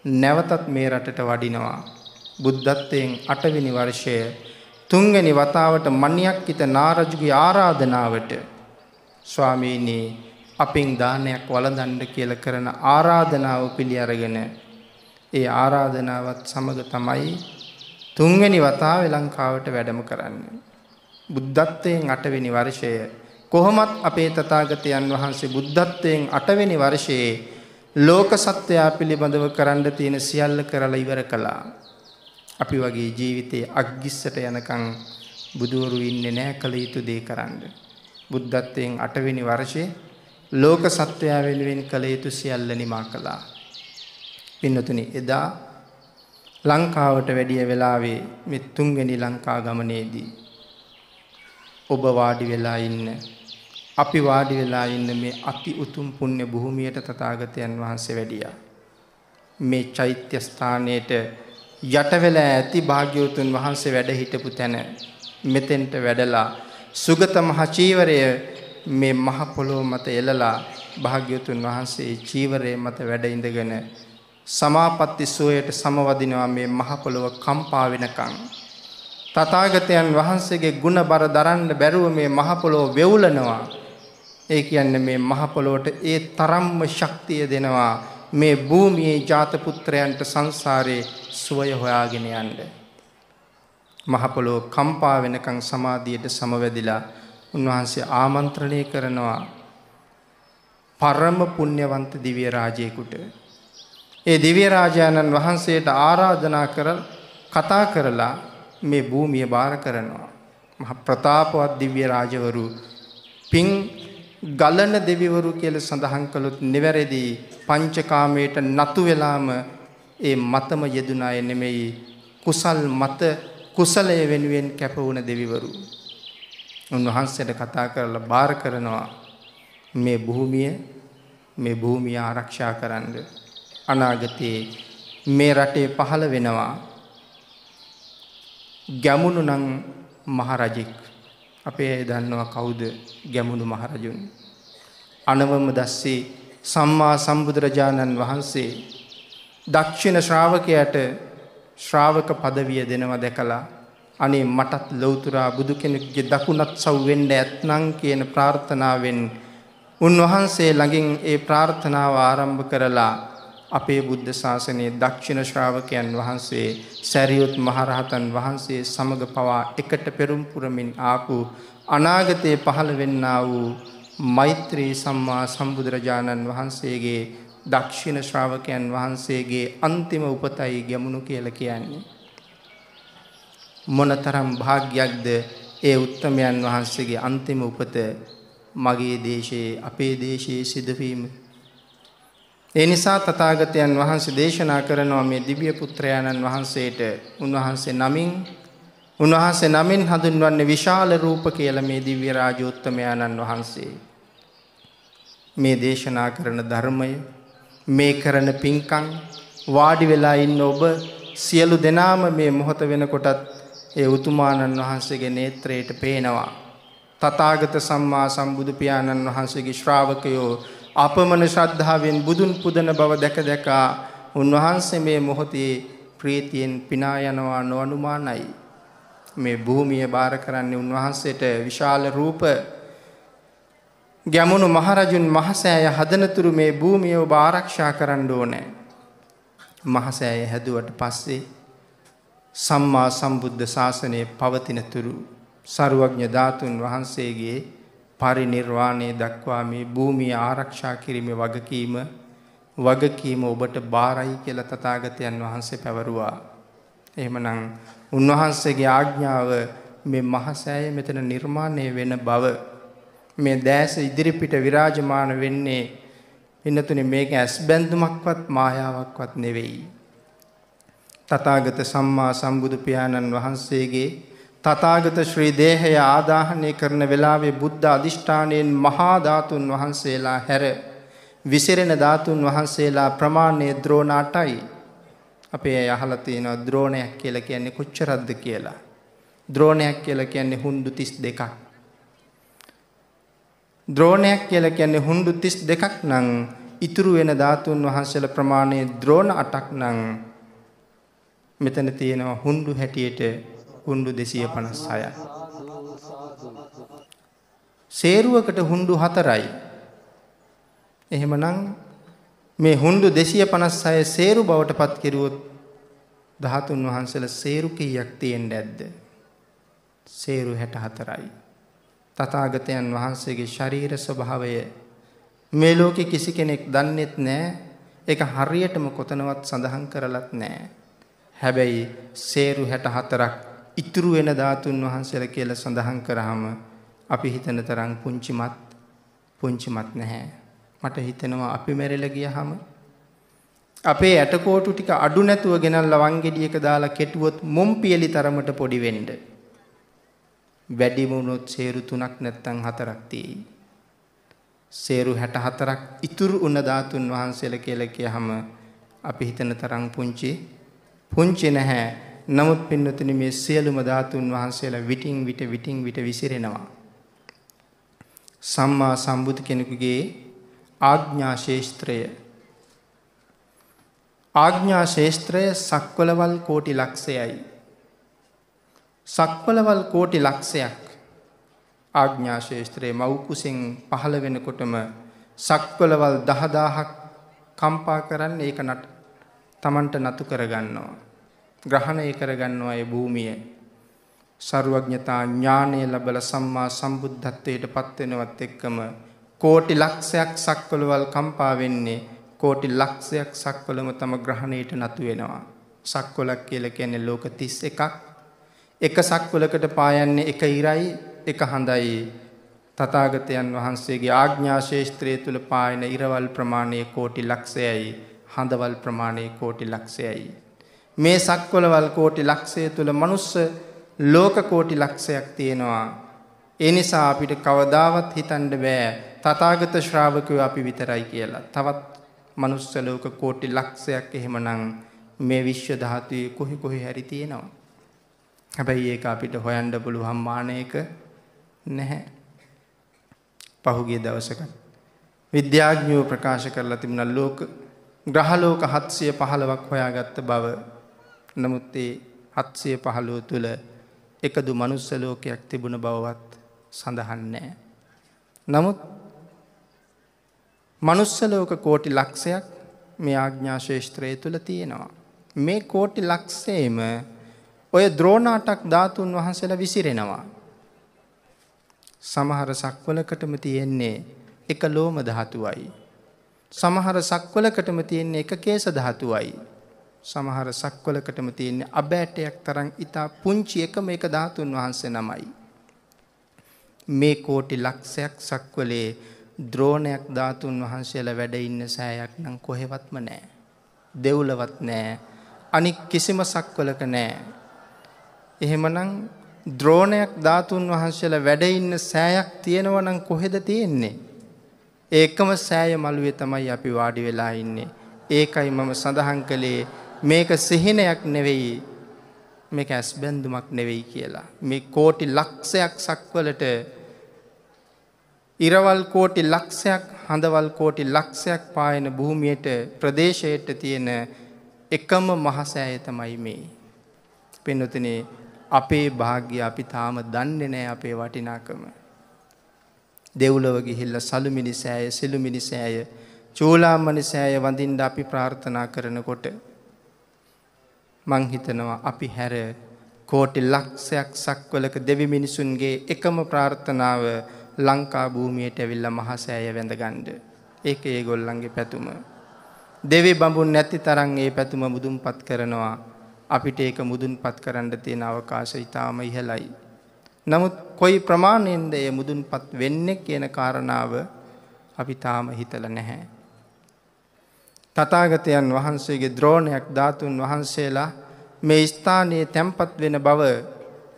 නැවතත් මේ රටට වඩිනවා. බුද්ධත්වයෙන් 8 වෙනි වර්ෂය 3 වෙනි වතාවට මණ්‍යක්කිත නාරජුගේ ආරාධනාවට ස්වාමීනි අපින් දානයක් වළඳන්න කියලා කරන ආරාධනාව පිළි අරගෙන ඒ ආරාධනාවත් සමග තමයි 3 වෙනි වතාවේ ලංකාවට වැඩම කරන්නේ. බුද්ධත්වයෙන් 8 වෙනි වර්ෂය කොහොමත් අපේ තථාගතයන් වහන්සේ බුද්ධත්වයෙන් 8 වෙනි වර්ෂයේ ලෝක සත්‍යය පිළිබඳව කරන්න තියෙන සියල්ල කරලා ඉවර කළා. අපි වගේ ජීවිතේ අග්ගිස්සට යනකම් බුදවරු ඉන්නේ නැහැ කල යුතු දේ කරන්න. බුද්ධත්වයෙන් 8 වෙනි වර්ෂයේ ලෝක සත්‍යය වෙනුවෙන් කල යුතු සියල්ල නිමා කළා. පින්නතුනි එදා ලංකාවට වැඩිය වෙලාවේ මේ 3 වෙනි ලංකා ගමනේදී ඔබ වාඩි වෙලා ඉන්න අපි වාඩි වෙලා ඉන්න මේ අති උතුම් පුණ්‍ය භූමියට තථාගතයන් වහන්සේ වැඩියා. මේ චෛත්‍ය ස්ථානයේට යට වෙලා ඇති භාග්‍යවතුන් වහන්සේ වැඩ හිටපු තැන මෙතෙන්ට වැඩලා සුගත මහ චීවරය මේ මහ පොළොව මත එළලා භාග්‍යවතුන් වහන්සේ චීවරය මත වැඩ ඉඳගෙන සමාපatti සෝයට සමවදිනවා. මේ මහ පොළොව කම්පා වෙනකන් තථාගතයන් වහන්සේගේ ගුණ බර දරන්න බැරුව මේ මහ පොළොව වෙවුලනවා. ඒ කියන්නේ මේ මහ පොළොවට ඒ තරම්ම ශක්තිය දෙනවා මේ භූමියේ ජාත පුත්‍රයන්ට සංසාරේ සුවය හොයාගෙන යන්න. මහ පොළොව කම්පා වෙනකන් සමාධියට සමවැදිලා උන්වහන්සේ ආමන්ත්‍රණය කරනවා පරම පුණ්‍යවන්ත දිව්‍ය රාජයෙකුට. ඒ දිව්‍ය රාජානන් වහන්සේට ආරාධනා කතා කරලා මේ භූමිය බාර කරනවා. මහ ප්‍රතාපවත් දිව්‍ය රාජවරු පින් ගලන දෙවිවරු කියලා සඳහන් කළොත් නිවැරදි පංචකාමයට නතු වෙලාම ඒ මතම යෙදුන අය නෙමෙයි කුසල් මත කුසලයේ වෙනුවෙන් කැප වුණ දෙවිවරු. උන්වහන්සේට කතා කරලා බාර කරනවා මේ භූමිය ආරක්ෂා කරන්න. අනාගතයේ මේ රටේ පහළ වෙනවා ගැමුණු නම් මහරජෙක්. අපේ අය දන්නවා කවුද ගැමුණු මහරජුන්? අනවම දස්සේ සම්මා සම්බුදුරජාණන් වහන්සේ දක්ෂිණ ශ්‍රාවකයාට ශ්‍රාවක පදවිය දෙනවා දැකලා අනේ මටත් ලෞතුරා බුදු කෙනෙකුගේ දකුණත් සව් වෙන්න ඇත්නම් කියන ප්‍රාර්ථනාවෙන් උන්වහන්සේ ළඟින් ඒ ප්‍රාර්ථනාව ආරම්භ කරලා අපේ බුද්ධ ශාසනයේ දක්ෂිණ ශ්‍රාවකයන් වහන්සේ සරියුත් මහරහතන් වහන්සේ සමග පවා එකට පෙරම් පුරමින් ආපු අනාගතයේ පහළ වෙන්නා වූ මෛත්‍රී සම්මා සම්බුදුරජාණන් වහන්සේගේ දක්ෂිණ ශ්‍රාවකයන් වහන්සේගේ අන්තිම උපතයි ගැමුණු කියලා කියන්නේ. මොනතරම් භාග්‍යයක්ද ඒ උත්තමයන් වහන්සේගේ අන්තිම උපත මගේ දේශයේ අපේ දේශයේ සිදුවීම. ඒ නිසා තථාගතයන් වහන්සේ දේශනා කරනවා මේ දිව්‍ය පුත්‍රයාණන් වහන්සේට උන්වහන්සේ නමින් හඳුන්වන්නේ විශාල රූප කියලා මේ දිව්‍ය රාජෝත්තමයාණන් වහන්සේ. මේ දේශනා කරන ධර්මය මේ කරන පින්කම් වාඩි වෙලා ඉන්න ඔබ සියලු දෙනාම මේ මොහොත වෙනකොටත් ඒ උතුමාණන් වහන්සේගේ නේත්‍රයට පේනවා. තථාගත සම්මා සම්බුදු පියාණන් වහන්සේගේ ශ්‍රාවකයෝ අපමණ ශ්‍රද්ධාවෙන් බුදුන් පුදන බව දැක දැක උන්වහන්සේ මේ මොහොතේ ප්‍රීතියෙන් පිනා යනවා නොඅනුමානයි. මේ භූමිය බාර කරන්නේ උන්වහන්සේට විශාල රූප ගැමුණු මහරජුන් මහසෑය හදනතුරු මේ භූමිය ඔබ ආරක්ෂා කරන්න ඕනේ. මහසෑය හැදුවට පස්සේ සම්මා සම්බුද්ධ ශාසනය පවතිනතුරු සර්වඥ ධාතුන් වහන්සේගේ පරිනිර්වාණය දක්වා මේ භූමිය ආරක්ෂා කිරීමේ වගකීම ඔබට බාරයි කියලා තථාගතයන් වහන්සේ පැවරුවා. එහෙමනම් උන්වහන්සේගේ ආඥාව මේ මහසෑය මෙතන නිර්මාණය වෙන බව මේ දැස ඉදිරිපිට විරාජමාන වෙන්නේ පින්නතුනේ මේක ඇස්බැඳුමක්වත් මායාවක්වත් නෙවෙයි. තථාගත සම්මා සම්බුදු පියාණන් වහන්සේගේ තථාගත ශ්‍රී දේහය ආදාහනය කරන වෙලාවේ බුද්ධ අධිෂ්ඨානයෙන් මහා ධාතුන් වහන්සේලා හැර විසිරෙන ධාතුන් වහන්සේලා ප්‍රමාණය ද්‍රෝණ 8යි. අපේ අය අහලා තියෙනවා ද්‍රෝණයක් කියලා කියන්නේ කොච්චරක්ද කියලා. ද්‍රෝණයක් කියලා කියන්නේ හුඬු 32ක්. ද්‍රෝණයක් කියලා කියන්නේ හුඬු 32ක් නම් ඉතුරු වෙන ධාතුන් වහන්සේලා ප්‍රමාණය ද්‍රෝණ 8ක් නම් මෙතන තියෙනවා හුඬු හැටියට හුඬු 256යි. සේරුවකට හුඬු 4යි. එහෙමනම් මේ හුඬු 256 සේරු බවට පත් කෙරුවොත් ධාතුන් වහන්සේලා සේරු කීයක් තියෙන්න ඇද්ද? සේරු 64යි. තථාගතයන් වහන්සේගේ ශරීර ස්වභාවය මේ ලෝකේ කිසි කෙනෙක් දන්නේත් නැහැ. ඒක හරියටම කොතනවත් සඳහන් කරලත් නැහැ. හැබැයි සේරු 64ක් ඉතුරු වෙන ධාතුන් වහන්සේලා කියලා සඳහන් කරාම අපි හිතන තරම් පුංචිමත් නැහැ. මට හිතෙනවා අපි මැරෙලා ගියහම අපේ ඇටකොටු ටික අඩු නැතුව ගෙනල්ලා වංගෙඩියක දාලා කෙටුවොත් මොම්පියලි තරමට පොඩි වෙන්න. වැඩි වුණොත් සේරු 3ක් නැත්නම් 4ක් තියෙයි. සේරු 64ක් ඉතුරු වුණ ධාතුන් වහන්සේලා කියලා කියහම අපි හිතන තරම් පුංචි නැහැ. නමුත් පින්නතුනි මේ සියලුම ධාතුන් වහන්සේලා විටින් විට විසිරෙනවා. සම්මා සම්බුදු කෙනෙකුගේ ආඥා ශේස්ත්‍රය සක්වලවල් කෝටි ලක්ෂයයි. සක්වලවල් කෝටි ලක්ෂයක් ආඥා ශේස්ත්‍රයේ මව් කුසෙන් පහළ වෙනකොටම සක්වලවල් 10000ක් කම්පා කරන්නේ ඒක තමන්ට නතු කරගන්නවා. ග්‍රහණය කරගන්නවා ඒ භූමිය. සර්වඥතා ඥානය ලැබලා සම්මා සම්බුද්ධත්වයට පත් වෙනවත් එක්කම කෝටි ලක්ෂයක් සක්වලවල් කම්පා වෙන්නේ කෝටි ලක්ෂයක් සක්වලම තම ග්‍රහණයට නතු වෙනවා. සක්වලක් කියලා කියන්නේ ලෝක 31ක්. එක සක්වලකට පායන්නේ එක ඉරයි එක හඳයි. තථාගතයන් වහන්සේගේ ආඥා ශේස්ත්‍රය තුල පායන ඉරවල් ප්‍රමාණය කෝටි ලක්ෂයයි. හඳවල් ප්‍රමාණය කෝටි ලක්ෂයයි. මේ සක්වලවල් කෝටි ලක්ෂය තුල මනුස්ස ලෝක කෝටි ලක්ෂයක් තියෙනවා. ඒ නිසා අපිට කවදාවත් හිතන්න බෑ තථාගත ශ්‍රාවකයෝ අපි විතරයි කියලා. තවත් මනුස්ස ලෝක කෝටි ලක්ෂයක් එහෙමනම් මේ විශ්ව ධාතුවේ කොහි හරි තියෙනවා. හැබැයි ඒක අපිට හොයන්න පුළුවන් මානයක නැහැ. පහුගිය දවසක විද්‍යාඥයෝ ප්‍රකාශ කරලා තිබුණා ග්‍රහ ලෝක 715ක් හොයාගත්ත බව. නමුත් ඒ 715 තුල එකදු මනුස්ස ලෝකයක් තිබුණ බවවත් සඳහන් නැහැ. නමුත් මනුස්ස ලෝක කෝටි ලක්ෂයක් මේ ආඥා ශේස්ත්‍රය තුල තියෙනවා. මේ කෝටි ලක්ෂයේම ඔය ද්‍රෝණ 8ක් ධාතුන් වහන්සේලා විසිරෙනවා. සමහර සක්වලකටම තියෙන්නේ එක ලෝම ධාතුවයි. සමහර සක්වලකටම තියෙන්නේ එක කේශ ධාතුවයි. සමහර සක්වලකටම තියෙන අබෑටයක් තරම් ඉතා පුංචි එකම එක ධාතුන් වහන්සේ නමයි. මේ කෝටි ලක්ෂයක් සක්වලේ ද්‍රෝණයක් ධාතුන් වහන්සේලා වැඩ ඉන්න සෑයක් නම් කොහෙවත්ම නැහැ. දෙව්ලවත් නැහැ. අනික් කිසිම සක්වලක නැහැ. එහෙමනම් ද්‍රෝණයක් ධාතුන් වහන්සේලා වැඩ ඉන්න සෑයක් තියෙනවා නම් කොහෙද තියෙන්නේ? ඒකම සෑය මළුවේ තමයි අපි වාඩි වෙලා ඉන්නේ. ඒකයි මම සඳහන් කළේ මේක සිහිනයක් නෙවෙයි, මේක ඇස්බැඳුමක් නෙවෙයි කියලා. මේ කෝටි ලක්ෂයක් සක්වලට ඉරවල් කෝටි ලක්ෂයක්, හඳවල් කෝටි ලක්ෂයක් පායන භූමියට ප්‍රදේශයට තියෙන එකම මහසෑය තමයි මේ. පින්වතුනි, අපේ භාග්‍ය අපි තාම දන්නේ නැහැ අපේ වටිනාකම. දෙව්ලොව ගිහිල්ලා සලුමිනි සෑය, සිළුමිනි සෑය, චූලාමණි සෑය වඳින්න අපි ප්‍රාර්ථනා කරනකොට මං හිතනවා අපි හැර කෝටි ලක්ෂයක් සක්වලක දෙවි මිනිසුන්ගේ එකම ප්‍රාර්ථනාව ලංකා භූමියට ඇවිල්ලා මහසෑය වැඳගන්න. ඒක ඒගොල්ලන්ගේ පැතුම. දෙවි බඹුන් නැති තරම් ඒ පැතුම මුදුන්පත් කරනවා. අපිට ඒක මුදුන්පත් කරන්න තියෙන අවකාශය ඊටාම ඉහළයි. නමුත් කොයි ප්‍රමාණයෙන්ද ඒ මුදුන්පත් වෙන්නේ කියන කාරණාව අපි තාම හිතලා නැහැ. තථාගතයන් වහන්සේගේ ද්‍රෝණයක් ධාතුන් වහන්සේලා මේ ස්ථානයේ තැන්පත් වෙන බව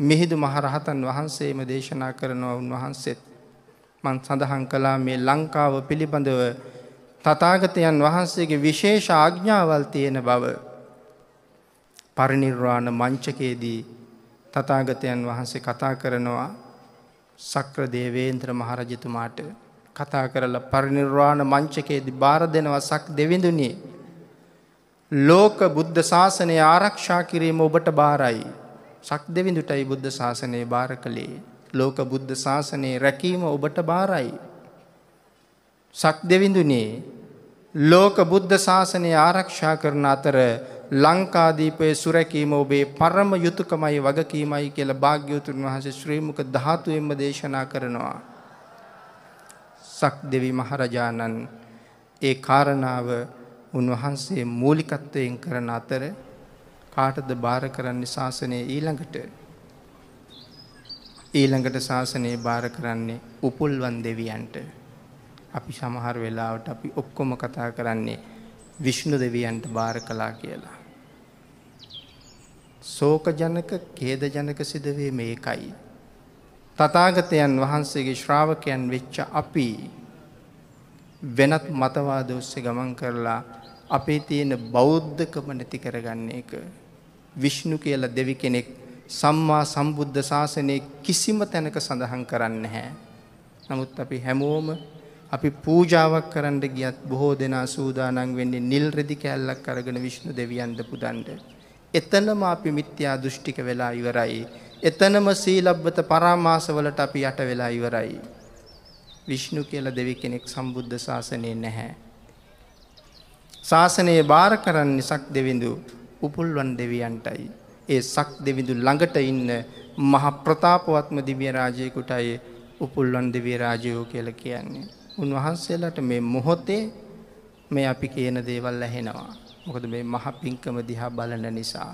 මිහිඳු මහරහතන් වහන්සේම දේශනා කරනවා. උන්වහන්සේත් මන් සඳහන් කළා මේ ලංකාව පිළිබඳව තථාගතයන් වහන්සේගේ විශේෂ ආඥාවල් තියෙන බව. පරිනිර්වාණ මංචකයේදී තථාගතයන් වහන්සේ කතා කරනවා සක්‍ර දේවේන්ද්‍ර මහරජතුමාට. කතා කරලා පරිනිර්වාණ මංචකයේදී බාර දෙනවා, සක් දෙවිඳුනි, ලෝක බුද්ධ ශාසනය ආරක්ෂා කිරීම ඔබට බාරයි. සක් දෙවිඳුටයි බුද්ධ ශාසනය බාර කළේ. ලෝක බුද්ධ ශාසනයේ රැකීම ඔබට බාරයි. සක් දෙවිඳුනි, ලෝක බුද්ධ ශාසනය ආරක්ෂා කරන අතර ලංකාදීපයේ සුරැකීම ඔබේ පරම යුතුයකමයි, වගකීමයි කියලා භාග්‍යවතුන් වහන්සේ ශ්‍රී මුක ධාතුවෙන්ම දේශනා කරනවා. සක් දෙවි මහරජාණන් ඒ කාරණාව උන්වහන්සේ මූලිකත්වයෙන් කරන අතර කාටද බාර කරන්නේ ශාසනයේ ඊළඟට ශාසනයේ බාර කරන්නේ උපුල්වන් දෙවියන්ට. අපි සමහර වෙලාවට අපි ඔක්කොම කතා කරන්නේ විෂ්ණු දෙවියන්ට බාර කළා කියලා. ශෝක ජනක, ඛේද ජනක සිදුවේ මේකයි. තථාගතයන් වහන්සේගේ ශ්‍රාවකයන් වෙච්ච අපි වෙනත් මතවාද ඔස්සේ ගමන් කරලා අපේ තියෙන බෞද්ධකම නැති කරගන්න එක. විෂ්ණු කියලා දෙවි කෙනෙක් සම්මා සම්බුද්ධ ශාසනයේ කිසිම තැනක සඳහන් කරන්නේ නැහැ. නමුත් අපි හැමෝම අපි පූජාවක් කරන්න ගියත් බොහෝ දෙනා සූදානම් වෙන්නේ නිල් රෙදි කෑල්ලක් අරගෙන විෂ්ණු දෙවියන්ද පුදන්න. එතනම අපි මිත්‍යා දෘෂ්ටික වෙලා ඉවරයි. එතනම සීලබ්බත පරාමාස වලට අපි යට වෙලා ඉවරයි. විෂ්ණු කියලා දෙවි කෙනෙක් සම්බුද්ධ ශාසනයේ නැහැ. ශාසනයේ බාර කරන්නේ සක් දෙවිඳු උපුල්වන් දෙවියන්ටයි. ඒ සක් දෙවිඳු ළඟට ඉන්න මහ ප්‍රතාපවත්ම දිව්‍ය රාජයෙකුටයි උපුල්වන් දිව්‍ය රාජයෝ කියලා කියන්නේ. උන්වහන්සේලාට මේ මොහොතේ මේ අපි කියන දේවල් ඇහෙනවා. මොකද මේ මහ පිංකම දිහා බලන නිසා.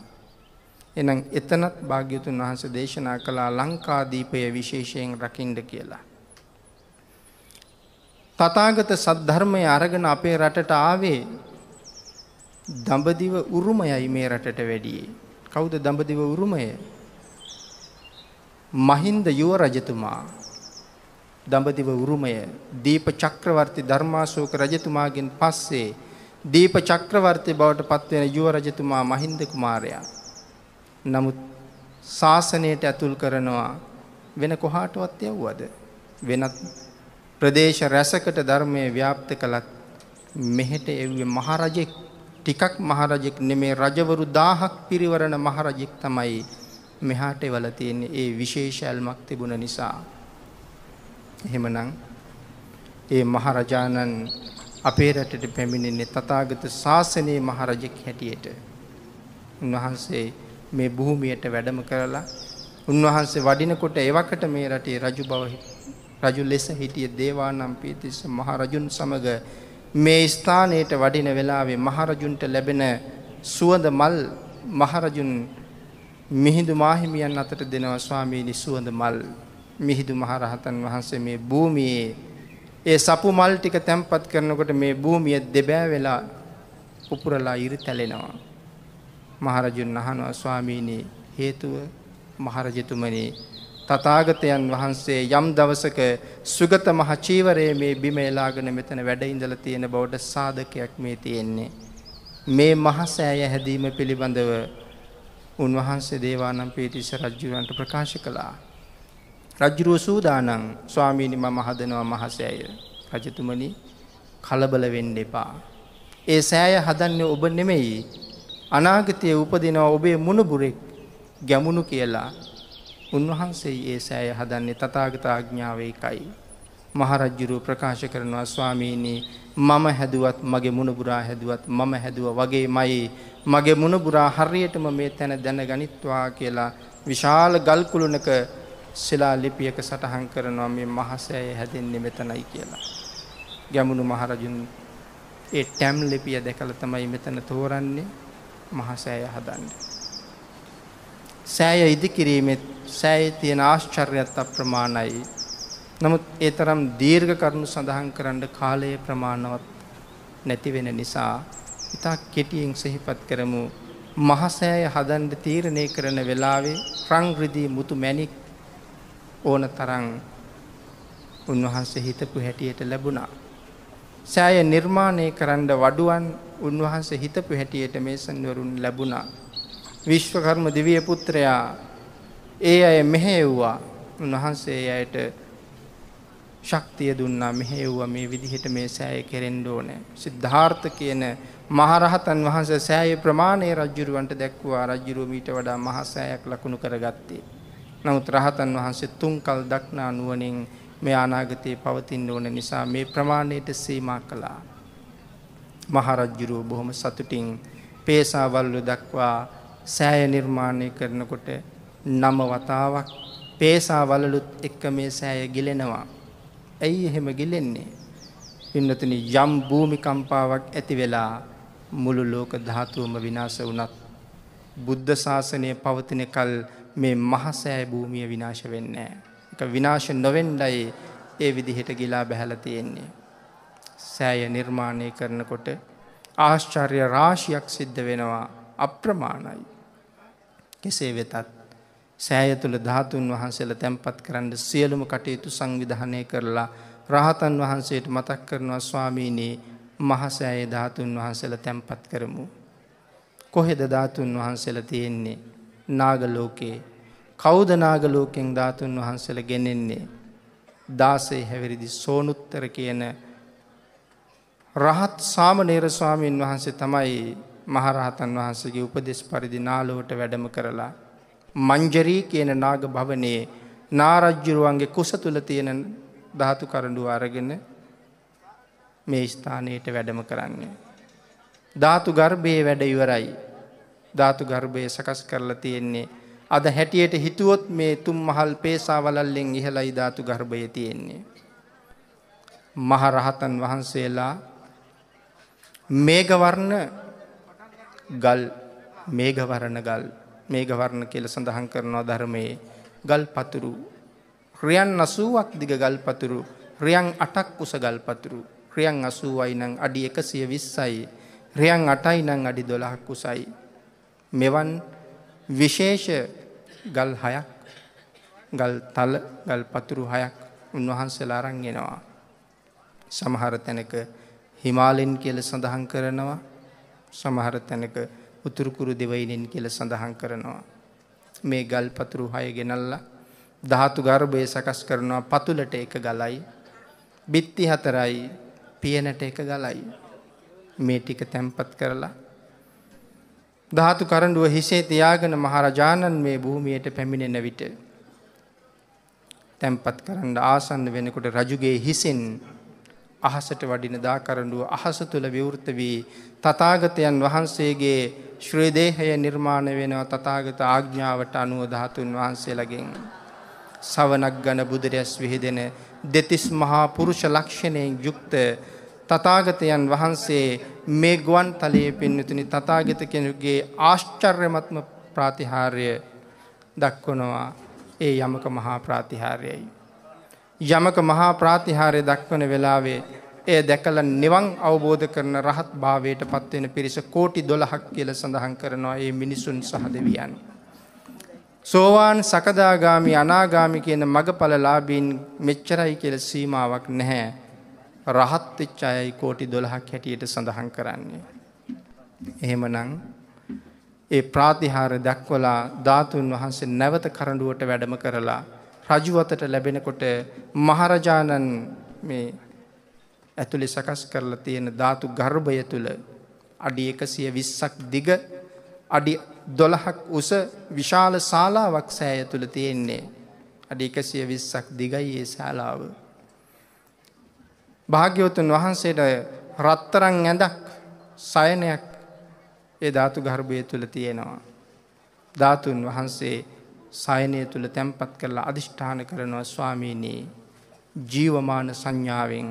එහෙනම් එතනත් භාග්‍යවතුන් වහන්සේ දේශනා කළා ලංකාදීපය විශේෂයෙන් රකින්න කියලා. තථාගත සද්ධර්මය අරගෙන අපේ රටට ආවේ දඹදිව උරුමයයි මේ රටට වැඩියේ. කවුද දඹදිව උරුමය? මහින්ද යුව රජතුමා. දඹදිව උරුමය දීප චක්‍රවර්ති ධර්මාශෝක රජතුමාගෙන් පස්සේ දීප චක්‍රවර්ති බවට පත්වෙන යුව රජතුමා මහින්ද කුමාරයා. නමුත් ශාසනයට ඇතුල් කරනවා වෙන කොහාටවත් යවුවද? වෙනත් ප්‍රදේශ රැසකට ධර්මයේ ව්‍යාප්ත කළත් මෙහෙට එව්වේ මහරජෙක්. ටිකක් මහරජෙක් නෙමේ, රජවරු 1000ක් පිරිවරන මහරජෙක් තමයි මෙහාට එවලා තියෙන්නේ. ඒ විශේෂ ඇල්මක් තිබුණ නිසා. එහෙමනම් ඒ මහරජාණන් අපේ රටට පැමිණෙන්නේ තථාගත ශාසනයේ මහරජෙක් හැටියට. උන්වහන්සේ මේ භූමියට වැඩම කරලා උන්වහන්සේ වඩිනකොට එවකට මේ රටේ රජු ලෙස හිටිය දේවානම්පියතිස්ස මහරජුන් සමග මේ ස්ථානයට වඩින වෙලාවේ මහරජුන්ට ලැබෙන සුවඳ මල් මහරජුන් මිහිඳු මාහිමියන් අතට දෙනවා. ස්වාමීනි සුවඳ මල්. මිහිඳු මහරහතන් වහන්සේ මේ භූමියේ ඒ සපු මල් ටික තැම්පත් කරනකොට මේ භූමිය දෙබෑ වෙලා උපුරලා ඉරි තැලෙනවා. මහරජුන් අහනවා ස්වාමීනි හේතුව? මහරජතුමනි තථාගතයන් වහන්සේ යම් දවසක සුගත මහ චීවරයේ මේ බිම එලාගෙන මෙතන වැඩ ඉඳලා තියෙන බවට සාධකයක් මේ තියෙන්නේ. මේ මහ සෑය හැදීම පිළිබඳව උන්වහන්සේ දේවානම්පියතිස්ස රජුරන්ට ප්‍රකාශ කළා. රජුව සූදානම් ස්වාමීනි මම හදනවා මහ සෑය. රජතුමනි කලබල වෙන්න එපා. ඒ සෑය හදන්නේ ඔබ නෙමෙයි. අනාගතයේ උපදිනවා ඔබේ මුණුබුරෙක් ගැමුණු කියලා. උන්වහන්සේ ඒ සෑය හදන්නේ තථාගත ආඥාව එකයි. මහරජුරුව ප්‍රකාශ කරනවා ස්වාමීනි මම හැදුවත් මගේ මුණුබුරා හැදුවත් මම හැදුවා වගේමයි මගේ මුණුබුරා හරියටම මේ තැන දැනගනිත්වා කියලා විශාල ගල් කුළුණක ශිලා ලිපියක සටහන් කරනවා මේ මහසෑය හැදෙන්නේ මෙතනයි කියලා. ගැමුණු මහරජුන් ඒ ටැම් ලිපිය දැකලා තමයි මෙතන තෝරන්නේ මහසෑය හදන්නේ. සෑය ඉදිකිරීමේ සෑයේ තියෙන ආශ්චර්යයත් අප්‍රමාණයි. නමුත් ඒ තරම් දීර්ඝ කරුණු සඳහන් කරන්න කාලය ප්‍රමාණවත් නැති වෙන නිසා ඉතා කෙටියෙන් සිහිපත් කරමු. මහසෑය හදන්න තීරණය කරන වෙලාවේ රන් රිදී මුතු මැණික් ඕන තරම් උන්වහන්සේ හිතපු හැටියට ලැබුණා. සෑය නිර්මාණය කරන්න වඩුවන් උන්වහන්සේ හිතපු හැටියට මේසන් වරුන් ලැබුණා. විශ්වකර්ම දිව්‍ය පුත්‍රයා ඒ අය මෙහෙයුවා. උන්වහන්සේ අයට ශක්තිය දුන්නා මෙහෙයුවා මේ විදිහට මේ සෑය කෙරෙන්න ඕනේ. සිද්ධාර්ථ කියන මහරහතන් වහන්සේ සෑය ප්‍රමාණය රජුරවන්ට දැක්වුවා. රජුරුව මීට වඩා මහ සෑයක් ලකුණු කරගත්තේ. නමුත් රහතන් වහන්සේ තුන්කල් දක්නා නුවණින් මේ අනාගතයේ පවතින්න ඕන නිසා මේ ප්‍රමාණයට සීමා කළා. මහරජුරුව බොහොම සතුටින් පේසාවල්ලු දක්වා සෑය නිර්මාණය කරනකොට 9 වතාවක් පේසාවලලුත් එක්ක මේ සෑය ගිලෙනවා. ඇයි එහෙම ගිලෙන්නේ? පින්නතුනි යම් භූමිකම්පාවක් ඇති වෙලා මුළු ලෝක ධාතුවම විනාශ වුණත් බුද්ධ ශාසනය පවතින කල් මේ මහ සෑය භූමිය විනාශ වෙන්නේ නැහැ. ඒක විනාශ නොවෙන්නයි ඒ විදිහට ගිලා බහැලා තියෙන්නේ. සෑය නිර්මාණය කරනකොට ආශ්චර්ය රාශියක් සිද්ධ වෙනවා අප්‍රමාණයි. කෙසේ වෙතත් සෑය තුල ධාතුන් වහන්සේලා තැන්පත් කරන්න සියලුම කටයුතු සංවිධානය කරලා රහතන් වහන්සේට මතක් කරනවා ස්වාමීනි මහ සෑය ධාතුන් වහන්සේලා තැන්පත් කරමු. කොහෙද ධාතුන් වහන්සේලා තියෙන්නේ? නාග ලෝකේ. කවුද නාග ලෝකෙන් ධාතුන් වහන්සේලා ගෙනෙන්නේ? 16 හැවිරිදි සෝනුත්තර කියන රහත් සාමණේර ස්වාමීන් වහන්සේ තමයි මහරහතන් වහන්සේගේ උපදේශ පරිදි නාලුවට වැඩම කරලා මංජරී කියන නාග භවනයේ නාරජ්ජුරුවන්ගේ කුස තුල තියෙන ධාතු කරඬුව අරගෙන මේ ස්ථානයට වැඩම කරන්නේ. ධාතු ගර්භයේ වැඩ ඉවරයි. ධාතු ගර්භය සකස් කරලා තියෙන්නේ අද හැටියට හිතුවොත් මේ තුන් මහල් පේසාවලල්ලෙන් ඉහළයි ධාතු ගර්භය තියෙන්නේ. මහරහතන් වහන්සේලා මේඝවර්ණ ගල් මේඝවර්ණ කියලා සඳහන් කරනවා ධර්මයේ. ගල් පතුරු රියන් 80ක් දිග ගල් පතුරු, රියන් 8ක් උස ගල් පතුරු. රියන් 80යි නම් අඩි 120යි, රියන් 8යි නම් අඩි 12ක් උසයි. මෙවන් විශේෂ ගල් 6ක්, ගල් තල, ගල් පතුරු 6ක් උන්වහන්සේලා අරන් එනවා. සමහර තැනක හිමාලයන් කියලා සඳහන් කරනවා. සමහර තැනක උතුරු කුරු දෙවයිනෙන් කියලා සඳහන් කරනවා. මේ ගල් පතුරු 6 ගෙනල්ලා ධාතු ගර්භය සකස් කරනවා. පතුලට එක ගලයි, බිත්ති 4යි, පියනට එක ගලයි. මේ ටික තැම්පත් කරලා ධාතු කරඬුව හිසේ තියාගෙන මහරජාණන් මේ භූමියට පැමිණෙන විට තැම්පත් කරන්න ආසන්න වෙනකොට රජුගේ හිසෙන් අහසට වඩින දා කරඬුව අහස තුල විවෘත වී තථාගතයන් වහන්සේගේ ශ්‍රී දේහය නිර්මාණය වෙනවා. තථාගත ආඥාවට අනුව ධාතුන් වහන්සේලාගෙන් සවනක් ගන බුදුරැස් විහිදෙන දෙතිස් මහා පුරුෂ ලක්ෂණයෙන් යුක්ත තථාගතයන් වහන්සේ මේ ගුවන් තලයේ පින්නතුනි තථාගත කෙනෙකුගේ ආශ්චර්යමත්ම ප්‍රාතිහාර්ය දක්වනවා. ඒ යමක මහා ප්‍රාතිහාර්යයි. යමක මහා ප්‍රාතිහාර්ය දක්වන වෙලාවේ එය දැකලා නිවන් අවබෝධ කරන රහත් භාවයට පත් වෙන පිරිස කෝටි 12ක් කියලා සඳහන් කරනවා. ඒ මිනිසුන් සහ දෙවියන්. සෝවාන් සකදාගාමි අනාගාමි කියන මගඵලලාභීන් මෙච්චරයි කියලා සීමාවක් නැහැ. රහත් වෙච්ච අයයි කෝටි 12ක් හැටියට සඳහන් කරන්නේ. එහෙමනම් ඒ ප්‍රාතිහාර්ය දක්වලා ධාතුන් වහන්සේ නැවත කරඬුවට වැඩම කරලා රජුවතට ලැබෙනකොට මහරජාණන් මේ ඇතුලේ සකස් කරලා තියෙන ධාතු ගර්භය තුල අඩි 120ක් දිග අඩි 12ක් උස විශාල ශාලාවක් සෑය තුල තියෙන්නේ. අඩි 120ක් දිගයි ඒ ශාලාව. භාග්‍යවතුන් වහන්සේට රත්තරන් ඇඳක් සයනයක් ඒ ධාතු ගර්භය තුල තියෙනවා. ධාතුන් වහන්සේ සයනය තුල තැන්පත් කරලා අදිෂ්ඨාන කරනවා ස්වාමීනි ජීවමාන සංඥාවෙන්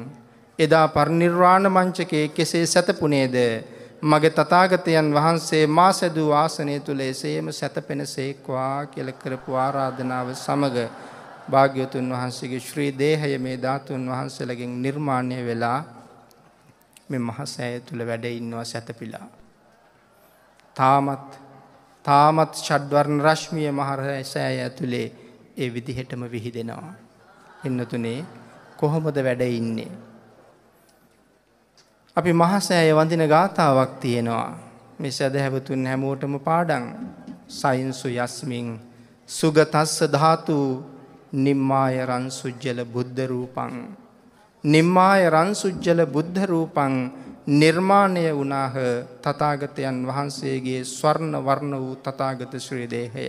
එදා පරිනිර්වාණ මංචකයේ කෙසේ සැතපුනේද මගේ තථාගතයන් වහන්සේ මා සැදූ ආසනය තුල එසේම සැතපෙනසේක්වා කියලා කරපු ආරාධනාව සමග භාග්‍යවතුන් වහන්සේගේ ශ්‍රී දේහය මේ ධාතුන් වහන්සේලගෙන් නිර්මාණය වෙලා මේ මහසෑය තුල වැඩ ඉන්නවා සැතපීලා. තාමත් ෂඩ්වර්ණ රශ්මිය මහසෑය ඇතුලේ ඒ විදිහටම විහිදෙනවා. එන්නතුනේ කොහොමද වැඩ ඉන්නේ? අපි මහසෑය වඳින ගාථාවක් තියෙනවා. මේ සදහැවතුන් හැමෝටම පාඩම්. සයින්සු යස්මින් සුගතස්ස ධාතු නිම්මාය රන්සුජ්ජල බුද්ධ රූපං. නිම්මාය රන්සුජ්ජල බුද්ධ රූපං නිර්මාණය වුණාහ තථාගතයන් වහන්සේගේ ස්වර්ණ වර්ණ වූ තථාගත ශ්‍රී දේහය.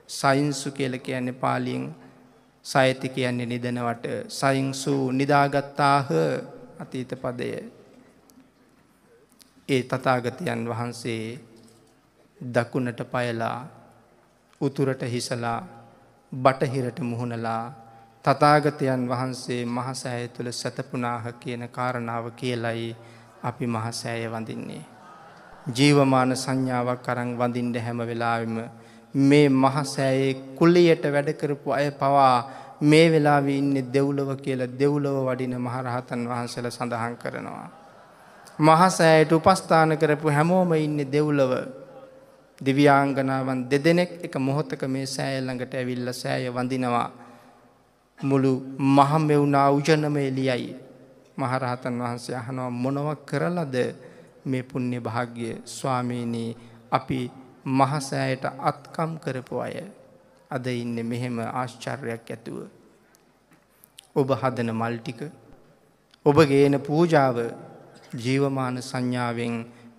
සයින්සු කියලා කියන්නේ පාලියෙන් සයති කියන්නේ නිදනවට. සයින්සු නිදාගත්තාහ අතීත පදය. ඒ තථාගතයන් වහන්සේ දකුණට පයලා උතුරට හිසලා බටහිරට මුහුණලා තථාගතයන් වහන්සේ මහසෑය තුල සතපුනාහ කියන කාරණාව කියලයි අපි මහසෑය වඳින්නේ. ජීවමාන සංඥාවක් අරන් වඳින්න හැම වෙලාවෙම මේ මහසෑයේ කුලියට වැඩ කරපු අය පවා මේ වෙලාවේ ඉන්නේ දෙව්ලොව කියලා දෙව්ලොව වඩින මහරහතන් වහන්සේලා සඳහන් කරනවා. මහසෑයට උපස්ථාන කරපු හැමෝම ඉන්නේ දෙව්ලොව. දිව්‍යාංගනාවන් දෙදෙනෙක් එක මොහොතක මේ සෑය ළඟට ඇවිල්ලා සෑය වඳිනවා. මුළු මහමෙවුනා උජනම එළියයි. මහරහතන් වහන්සේ අහනවා මොනව කරලද මේ පුණ්‍ය භාග්‍ය ස්වාමීනි අපි මහසෑයට අත්කම් කරපු අය අද ඉන්නේ මෙහෙම ආශ්චර්යයක් ඇතුව. ඔබ හදන මල් ටික ඔබ ගේන පූජාව ජීවමාන සංඥාවෙන්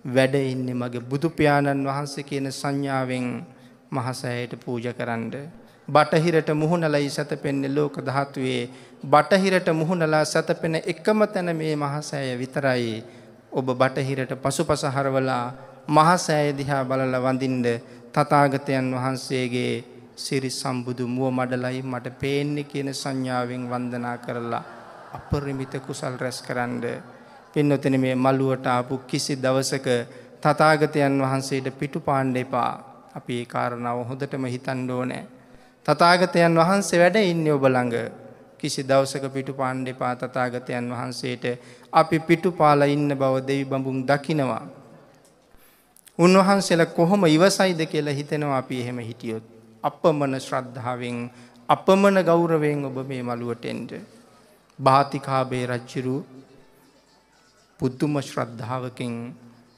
වැඩ ඉන්නේ මගේ බුදු පියාණන් වහන්සේ කියන සංඥාවෙන් මහසෑයට පූජා කරන්න. බටහිරට මුහුණලයි සැතපෙන්නේ ලෝක ධාතුවේ. බටහිරට මුහුණලා සැතපෙන එකම තැන මේ මහසෑය විතරයි. ඔබ බටහිරට පසුපස හරවලා මහසෑය දිහා බලලා වඳින්න තථාගතයන් වහන්සේගේ සිරි සම්බුදු මුව මඩලයි මට පේන්නේ කියන සංඥාවෙන් වන්දනා කරලා අපරිමිත කුසල් රැස් කරන්න. පින්නොතන මේ මළුවට ආපු කිසි දවසක තථාගතයන් වහන්සේට පිටු පාණ්ඩ එපා. අපි ඒ කාරණාව හොඳටම හිතන්න ඕනේ. තථාගතයන් වහන්සේ වැඩ ඉන්නේ ඔබ ළඟ. කිසි දවසක පිටු පාණ්ඩ එපා තථාගතයන් වහන්සේට. අපි පිටු පාලා ඉන්න බව දෙවි බඹුන් දකිනවා. උන්වහන්සේලා කොහොම ඉවසයිද කියලා හිතෙනවා අපි එහෙම හිටියොත්. අපමණ ශ්‍රද්ධාවෙන් අපමණ ගෞරවයෙන් ඔබ මේ මළුවට එන්න. බාතිකාබේ රජුරු පුදුම ශ්‍රද්ධාවකින්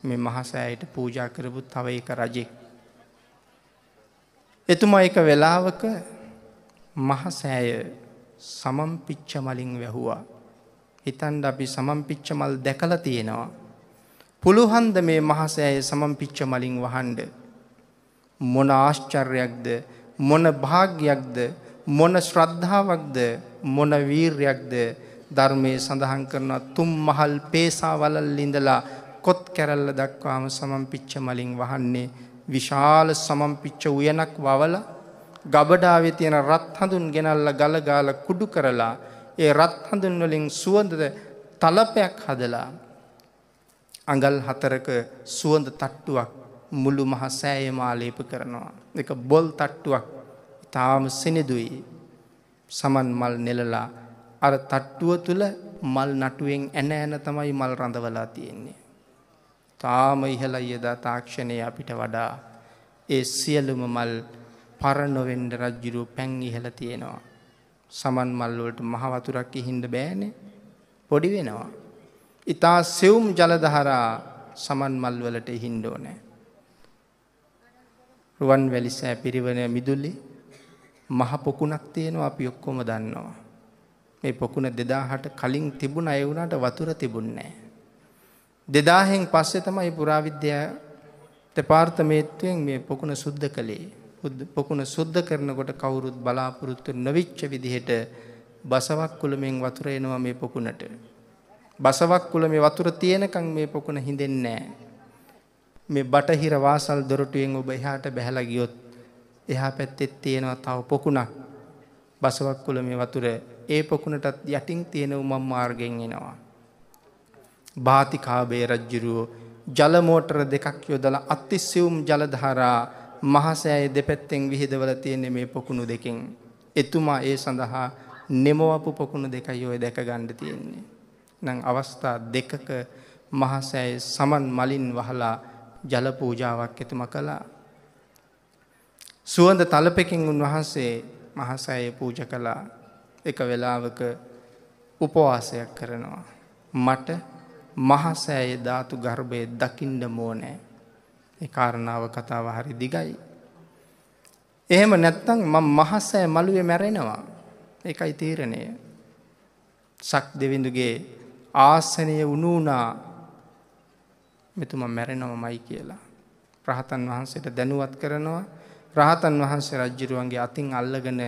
මේ මහසෑයට පූජා කරපු තව එක රජෙක්. එතුමා එක වෙලාවක මහසෑය සමම්පිච්ච මලින් වැහුවා. හිතන්න අපි සමම්පිච්ච මල් දැකලා තියෙනවා. පුළුවන්ද මේ මහසෑය සමම්පිච්ච මලින් වහන්න? මොන ආශ්චර්යයක්ද, මොන භාග්‍යයක්ද, මොන ශ්‍රද්ධාවක්ද, මොන වීරයක්ද ධර්මයේ සඳහන් කරන තුම් මහල් පේසා වලල් ඉඳලා කොත් කැරල්ල දක්වාම සමම්පිච්ච මලින් වහන්නේ. විශාල සමම්පිච්ච උයනක් වවලා ගබඩාවේ තියෙන රත් හඳුන් ගෙනල්ලා ගල ගාලා කුඩු කරලා ඒ රත් හඳුන් වලින් සුවඳ තලපයක් හදලා අඟල් 4ක සුවඳ තට්ටුවක් මුළු මහ සෑයම ආලේප කරනවා. ඒක බොල් තට්ටුවක්. තාම සෙනෙදුයි. සමන් මල් නෙලලා අර තට්ටුව තුල මල් නටුවෙන් ඇන තමයි මල් රඳවලා තියෙන්නේ. තාම ඉහළයි යදා තාක්ෂණයේ අපිට වඩා ඒ සියලුම මල් පරණ වෙන්න රජුරෝ පැන් ඉහළ තියෙනවා. සමන් මල් වලට මහ වතුරක් ඉහින්න බෑනේ. පොඩි වෙනවා. ඊතා සෙවුම් ජල දහරා සමන් මල් වලට ඉහින්න ඕනේ. රුවන්වැලි සෑ පිරිවන මිදුලේ මහ පොකුණක් තියෙනවා අපි ඔක්කොම දන්නවා. මේ පොකුණ 2000ට කලින් තිබුණා ඒ වුණාට වතුර තිබුණේ නැහැ. 2000න් පස්සේ තමයි පුරාවිද්‍යා දෙපාර්තමේන්තුවෙන් මේ පොකුණ සුද්ධ කළේ. පොකුණ සුද්ධ කරනකොට කවුරුත් බලාපොරොත්තු නොවිච්ච විදිහට බසවක් කුලමෙන් වතුර එනවා මේ පොකුණට. බසවක් කුලමේ වතුර තියෙනකන් මේ පොකුණ හින්දෙන්නේ නැහැ. මේ බටහිර වාසල් දොරටුවෙන් ඔබ එහාට බැහැලා ගියොත් එහා පැත්තේ තියෙනවා තව පොකුණක්. බසවක් කුලමේ වතුර ඒ පොකුණටත් යටින් තියෙන උමම් මාර්ගයෙන් එනවා. බාතිකාබේ රජුරෝ ජල මෝටර දෙකක් යොදලා අතිසියුම් ජල ධාරා මහසෑය දෙපැත්තෙන් විහිදවලා තියෙන මේ පොකුණු දෙකෙන් එතුමා ඒ සඳහා නෙමවපු පොකුණු දෙකයි ඔය දැක ගන්න තියෙන්නේ. නම් අවස්ථා දෙකක මහසෑය සමන් මලින් වහලා ජල පූජාවක් එතුමා කළා. සුවඳ තලපකින් උන්වහන්සේ මහසෑය පූජා කළා. එක වෙලාවක උපවාසයක් කරනවා. මට මහසෑය ධාතු ගර්භයේ දකින්න ඕනේ. ඒ කාරණාව කතාව හරි දිගයි. එහෙම නැත්නම් මම මහසෑය මළුවේ මැරෙනවා. ඒකයි තීරණය. සක් දෙවිඳුගේ ආසනය උණුනා මෙතුමා මැරෙනවමයි කියලා. රහතන් වහන්සේට දැනුවත් කරනවා. රහතන් වහන්සේ රජුරුවන්ගේ අතින් අල්ලගෙන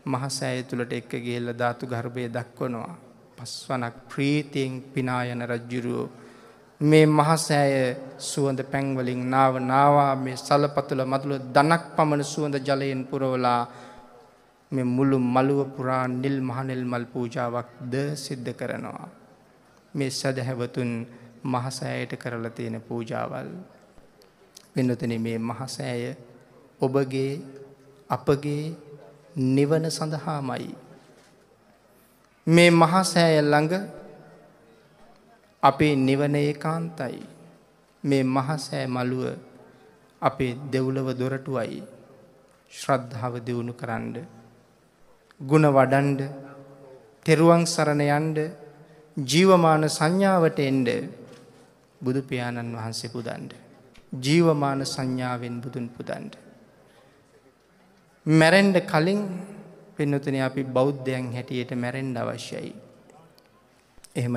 මහසෑය තුලට එක්ක ගිහිල්ලා ධාතු ගර්භයේ දක්වනවා. පස්වනක් ප්‍රීතියෙන් පිනා යන රජුරුව මේ මහසෑය සුවඳ පැන් වලින් නාවා මේ සලපතුල මතුල දනක් පමණ සුවඳ ජලයෙන් පුරවලා මේ මුළු මළුව පුරා නිල් මහනෙල් මල් පූජාවක් ද සිද්ධ කරනවා. මේ සදහැවතුන් මහසෑයට කරලා තියෙන පූජාවල්. වෙනතනේ මේ මහසෑය ඔබගේ අපගේ නිවන සඳහාමයි. මේ මහසෑය ළඟ අපේ නිවන ඒකාන්තයි. මේ මහසෑය මළුව අපේ දෙව්ලොව දොරටුවයි. ශ්‍රද්ධාව දියුණු කරන්න, ගුණ වඩන්න, තෙරුවන් සරණ යන්න, ජීවමාන සංඥාවට එන්න බුදු පියාණන් වහන්සේ පුදන්න. ජීවමාන සංඥාවෙන් බුදුන් පුදන්න. මැරෙන්න කලින් පින්නතුනේ අපි බෞද්ධයන් හැටියට මැරෙන්න අවශ්‍යයි. එහෙම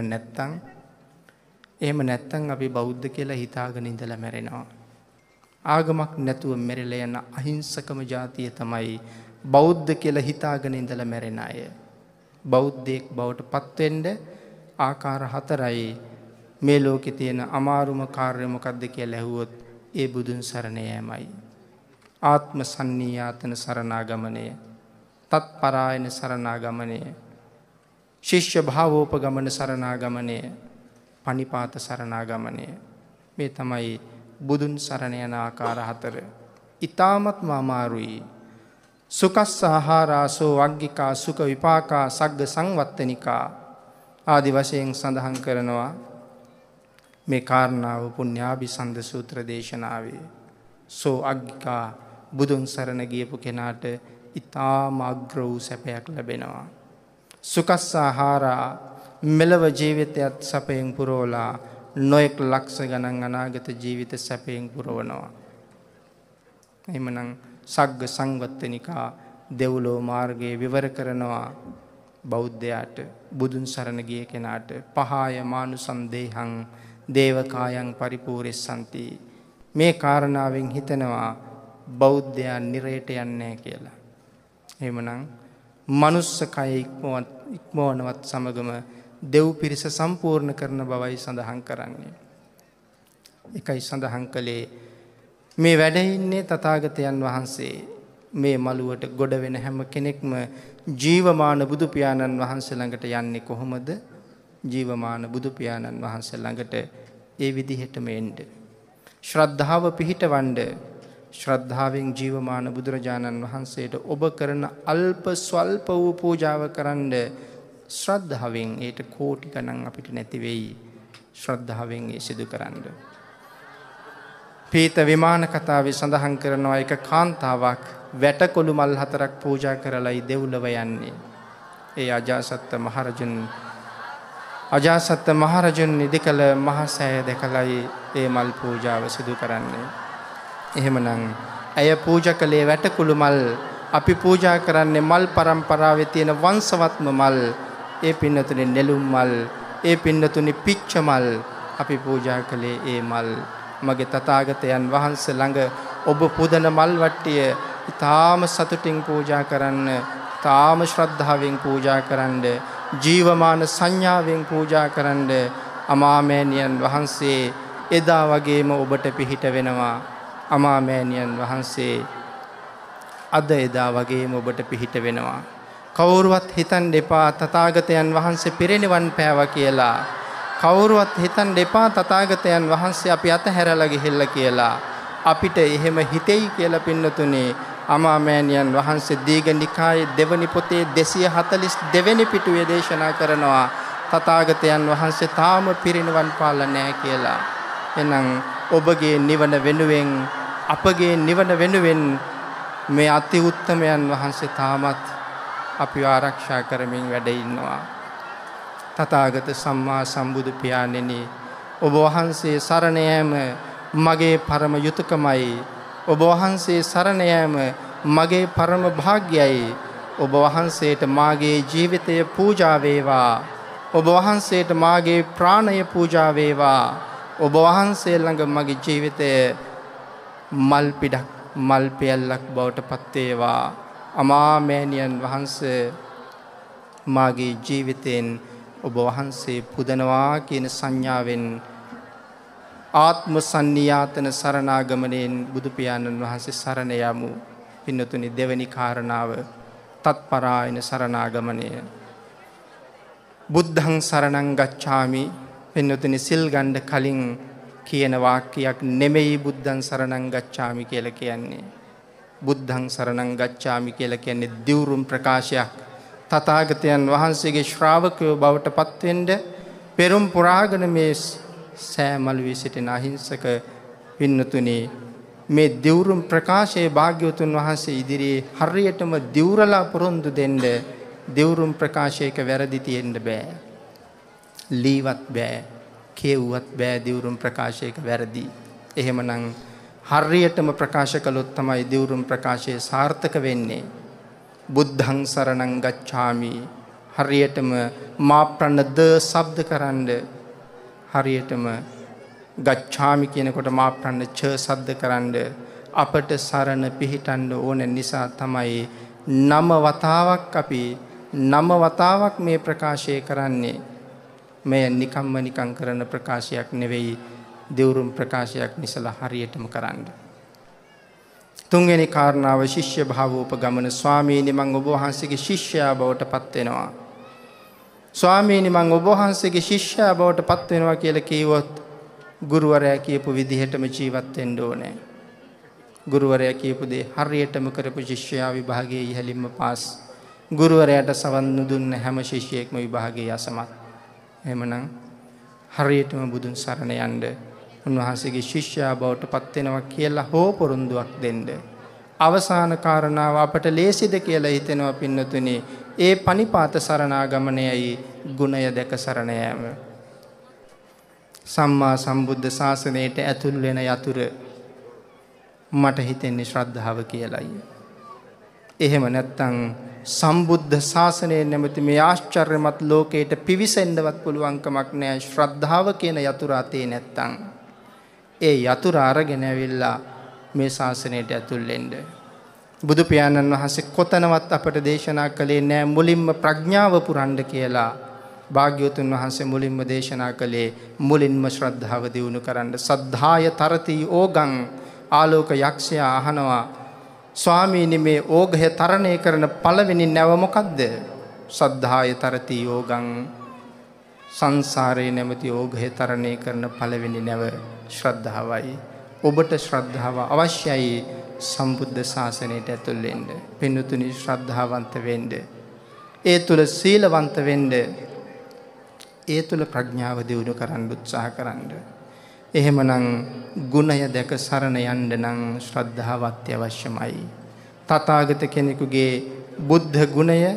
නැත්තම් අපි බෞද්ධ කියලා හිතාගෙන ඉඳලා මැරෙනවා. ආගමක් නැතුව මැරිලා යන අහිංසකම ජාතිය තමයි බෞද්ධ කියලා හිතාගෙන ඉඳලා මැරෙන අය. බෞද්ධයෙක් බවට පත් වෙන්න ආකාර 4යි. මේ ලෝකේ තියෙන අමාරුම කාර්යය මොකක්ද කියලා ඇහුවොත් ඒ බුදුන් සරණ යෑමයි. ආත්ම සන්නියාතන සරණාගමනය, තත්පරායන සරණාගමනය, ශිෂ්‍ය භාවෝපගමන සරණාගමනය, පනිපාත සරණාගමනය. මේ තමයි බුදුන් සරණ යන ආකාර 4. ඊ타මත්ම අමාරුයි. සුකස්සාහාරාසෝ වග්ගිකා සුඛ විපාකා සග්ග සංවත්තනිකා ආදි වශයෙන් සඳහන් කරනවා. මේ කාරණාව පුණ්‍යාභිසන්ද සූත්‍ර දේශනාවේ. සෝ අග්ගිකා බුදුන් සරණ ගියපු කෙනාට ඊ타ම අග්‍ර වූ සැපයක් ලැබෙනවා. සුකස්සාහාරා මෙලව ජීවිතයත් සැපයෙන් පුරවලා නොඑක් ලක්ෂ ගණන් අනාගත ජීවිත සැපයෙන් පුරවනවා. එහෙමනම් සග්ග සංවත්තනිකා දෙව්ලෝ මාර්ගයේ විවර කරනවා. බෞද්ධයාට බුදුන් සරණ ගිය කෙනාට පහාය මානුසන්දේහං දේවකායන් පරිපූර්ණසන්ති. මේ කාරණාවෙන් හිතනවා බෞද්ධයන් නිරයට යන්නේ කියලා. එහෙමනම් මනුස්ස කය ඉක්මවනවත් සමගම දෙව් පිරිස සම්පූර්ණ කරන බවයි සඳහන් කරන්නේ. එකයි සඳහන් කළේ මේ වැඩ ඉන්නේ තථාගතයන් වහන්සේ. මේ මළුවට ගොඩ වෙන හැම කෙනෙක්ම ජීවමාන බුදු පියාණන් වහන්සේ ළඟට යන්නේ කොහොමද? ජීවමාන බුදු පියාණන් වහන්සේ ළඟට ඒ විදිහටම එන්න. ශ්‍රද්ධාව පිහිටවන්න ශ්‍රද්ධාවෙන් ජීවමාන බුදුරජාණන් වහන්සේට ඔබ කරන අල්ප ස්වල්ප වූ පූජාව කරන්න ශ්‍රද්ධාවෙන් ඒට කෝටි ගණන් අපිට නැති වෙයි. ශ්‍රද්ධාවෙන් ඒ සිදු කරන්න. පීත විමාන කතාවේ සඳහන් කරනවා එක කාන්තාවක් වැටකොළු මල් 4ක් පූජා කරලායි දෙව්ලොව යන්නේ. ඒ අජාසත් මහරජුන් නිදිකල මහ සෑය දැකලායි ඒ මල් පූජාව සිදු කරන්නේ. එහෙමනම් ඇය පූජා කළේ වැටකුළු මල්. අපි පූජා කරන්නේ මල් පරම්පරාවේ තියෙන වංශවත්ම මල්. ඒ පින්නතුනේ නෙළුම් මල්, ඒ පින්නතුනේ පිච්ච මල්. අපි පූජා කළේ ඒ මල්. මගේ තථාගතයන් වහන්සේ ළඟ ඔබ පුදන මල් වට්ටිය ඊටාම සතුටින් පූජා කරන්න, ඊටාම ශ්‍රද්ධාවෙන් පූජා කරන්න, ජීවමාන සංඥාවෙන් පූජා කරන්න අමාමෑණියන් වහන්සේ එදා වගේම ඔබට පිහිට වෙනවා. අමාමෑණියන් වහන්සේ අද එදා වගේම ඔබට පිහිට වෙනවා. කවුරුවත් හිතන්න එපා තථාගතයන් වහන්සේ පිරිනිවන් පෑවා කියලා. කවුරුවත් හිතන්න එපා තථාගතයන් වහන්සේ අපි අතහැරලා ගිහිල්ලා කියලා. අපිට එහෙම හිතෙයි කියලා පින්නතුනේ අමාමෑණියන් වහන්සේ දීඝනිකායේ දෙවනි පොතේ 242 වෙනි පිටුවේ දේශනා කරනවා තථාගතයන් වහන්සේ තාම පිරිනිවන් පාලා නැහැ කියලා. එහෙනම් ඔබගේ නිවන වෙනුවෙන් අපගේ නිවන වෙනුවෙන් මේ අති උත්තමයන් වහන්සේ තාමත් අපිව ආරක්ෂා කරමින් වැඩ ඉන්නවා. තථාගත සම්මා සම්බුදු පියාණෙනි, ඔබ වහන්සේ සරණ යාම මගේ පරම යුතුයකමයි. ඔබ වහන්සේ සරණ යාම මගේ පරම භාග්‍යයි. ඔබ වහන්සේට මාගේ ජීවිතය පූජා වේවා. ඔබ වහන්සේට මාගේ ප්‍රාණය පූජා වේවා. ඔබ වහන්සේ ළඟ මගේ ජීවිතය මල් පිටක් මල් පියල්ලක් බවට පත් වේවා. අමාමෑණියන් වහන්සේ මාගේ ජීවිතෙන් ඔබ වහන්සේ පුදනවා කියන සංඥාවෙන් ආත්ම සංනියාතන සරණාගමණයෙන් බුදු පියාණන් වහන්සේ සරණ යමු. පින්නතුනි, දෙවැනි කාරණාව තත්පරායන සරණාගමණය. බුද්ධං සරණං ගච්ඡාමි. පින්නතුනි, සිල් ගන්න කලින් කියන වාක්‍යයක් නෙමෙයි බුද්ධං සරණං ගච්ඡාමි කියලා කියන්නේ. බුද්ධං සරණං ගච්ඡාමි කියලා කියන්නේ දිවුරුම් ප්‍රකාශයක්. තථාගතයන් වහන්සේගේ ශ්‍රාවකයෝ බවට පත්වෙන්න පෙරම් පුරාගෙන මේ සෑමලුවේ සිටින අහිංසක පින්නතුනි, මේ දිවුරුම් ප්‍රකාශයේ භාග්‍යවතුන් වහන්සේ ඉදිරියේ හරියටම දිවුරලා පොරොන්දු දෙන්න. දිවුරුම් ප්‍රකාශයක වැරදි තියෙන්න බෑ. ලීවත් බෑ, කියුවත් බෑ දිවුරුම් ප්‍රකාශයක වැරදි. එහෙමනම් හරියටම ප්‍රකාශ කළොත් තමයි දිවුරුම් ප්‍රකාශය සාර්ථක වෙන්නේ. බුද්ධං සරණං ගච්ඡාමි. හරියටම මා ප්‍රණද ශබ්ද කරන්න. හරියටම ගච්ඡාමි කියනකොට මා ප්‍රණ ච ශබ්ද කරන්න. අපට සරණ පිහිටන්න ඕන නිසා තමයි නම වතාවක් මේ ප්‍රකාශය කරන්නේ. මේ නිකම්ම නිකං කරන ප්‍රකාශයක් නෙවෙයි, දිවුරුම් ප්‍රකාශයක් නිසලා හරියටම කරන්න. තුන්වෙනි කාරණාව ශිෂ්‍ය භාවෝපගමන. ස්වාමීනි, මම ඔබ වහන්සේගේ ශිෂ්‍යයා බවට පත් වෙනවා. ස්වාමීනි, මම ඔබ වහන්සේගේ ශිෂ්‍යයා බවට පත් වෙනවා කියලා කිව්වොත් ගුරුවරයා කියපු විදිහටම ජීවත් වෙන්න ඕනේ. ගුරුවරයා කියපු දේ හරියටම කරපු ශිෂ්‍යයා විභාගයේ ඉහළින්ම පාස්. ගුරුවරයාට සවන් දුන්න හැම ශිෂ්‍යයෙක්ම විභාගයේ අසමත්. එහෙමනම් හරියටම බුදුන් සරණ යන්න, උන්වහන්සේගේ ශිෂ්‍යයා බවට පත් වෙනවා කියලා හෝ පොරොන්දුවක් දෙන්න. අවසාන කාරණාව අපට ලේසිද කියලා හිතෙනවා පින්නතුනි. ඒ පනිපාත සරණාගමනයයි ගුණය දැක සරණ යාම. සම්මා සම්බුද්ධ ශාසනයට ඇතුල් වෙන යතුර මට හිතෙන්නේ ශ්‍රද්ධාව කියලායි. එහෙම නැත්නම් සම්බුද්ධ ශාසනයේ නැමැති මේ ආශ්චර්යමත් ලෝකයට පිවිසෙන්නවත් පුළුවන් කමක් නැහැ ශ්‍රද්ධාව කියන යතුර අතේ නැත්නම්. ඒ යතුර අරගෙන ඇවිල්ලා මේ ශාසනයට ඇතුල් වෙන්න. බුදු පියාණන් වහන්සේ කොතනවත් අපට දේශනා කළේ නැහැ මුලින්ම ප්‍රඥාව පුරන්න කියලා. භාග්‍යවතුන් වහන්සේ මුලින්ම දේශනා කළේ මුලින්ම ශ්‍රද්ධාව දියුණු කරන්න. සද්ධාය තරති ඕගං. ආලෝක යක්ෂයා අහනවා, ස්වාමීනි, මේ ඕඝය තරණය කරන පළවෙනි නැව මොකද්ද? සද්ධාය තරති යෝගං. සංසාරේ නැමැති ඕඝය තරණය කරන පළවෙනි නැව ශ්‍රද්ධාවයි. ඔබට ශ්‍රද්ධාව අවශ්‍යයි සම්බුද්ධ ශාසනයට ඇතුල් වෙන්න. පින්තුනි ශ්‍රද්ධාවන්ත වෙන්න. ඒ තුල සීලවන්ත වෙන්න. ඒ තුල ප්‍රඥාව දියුණු කරන්න උත්සාහ කරන්න. එහෙමනම් ගුණය දැක සරණ යන්න නම් ශ්‍රද්ධාව අත්‍යවශ්‍යමයි. තථාගත කෙනෙකුගේ බුද්ධ ගුණය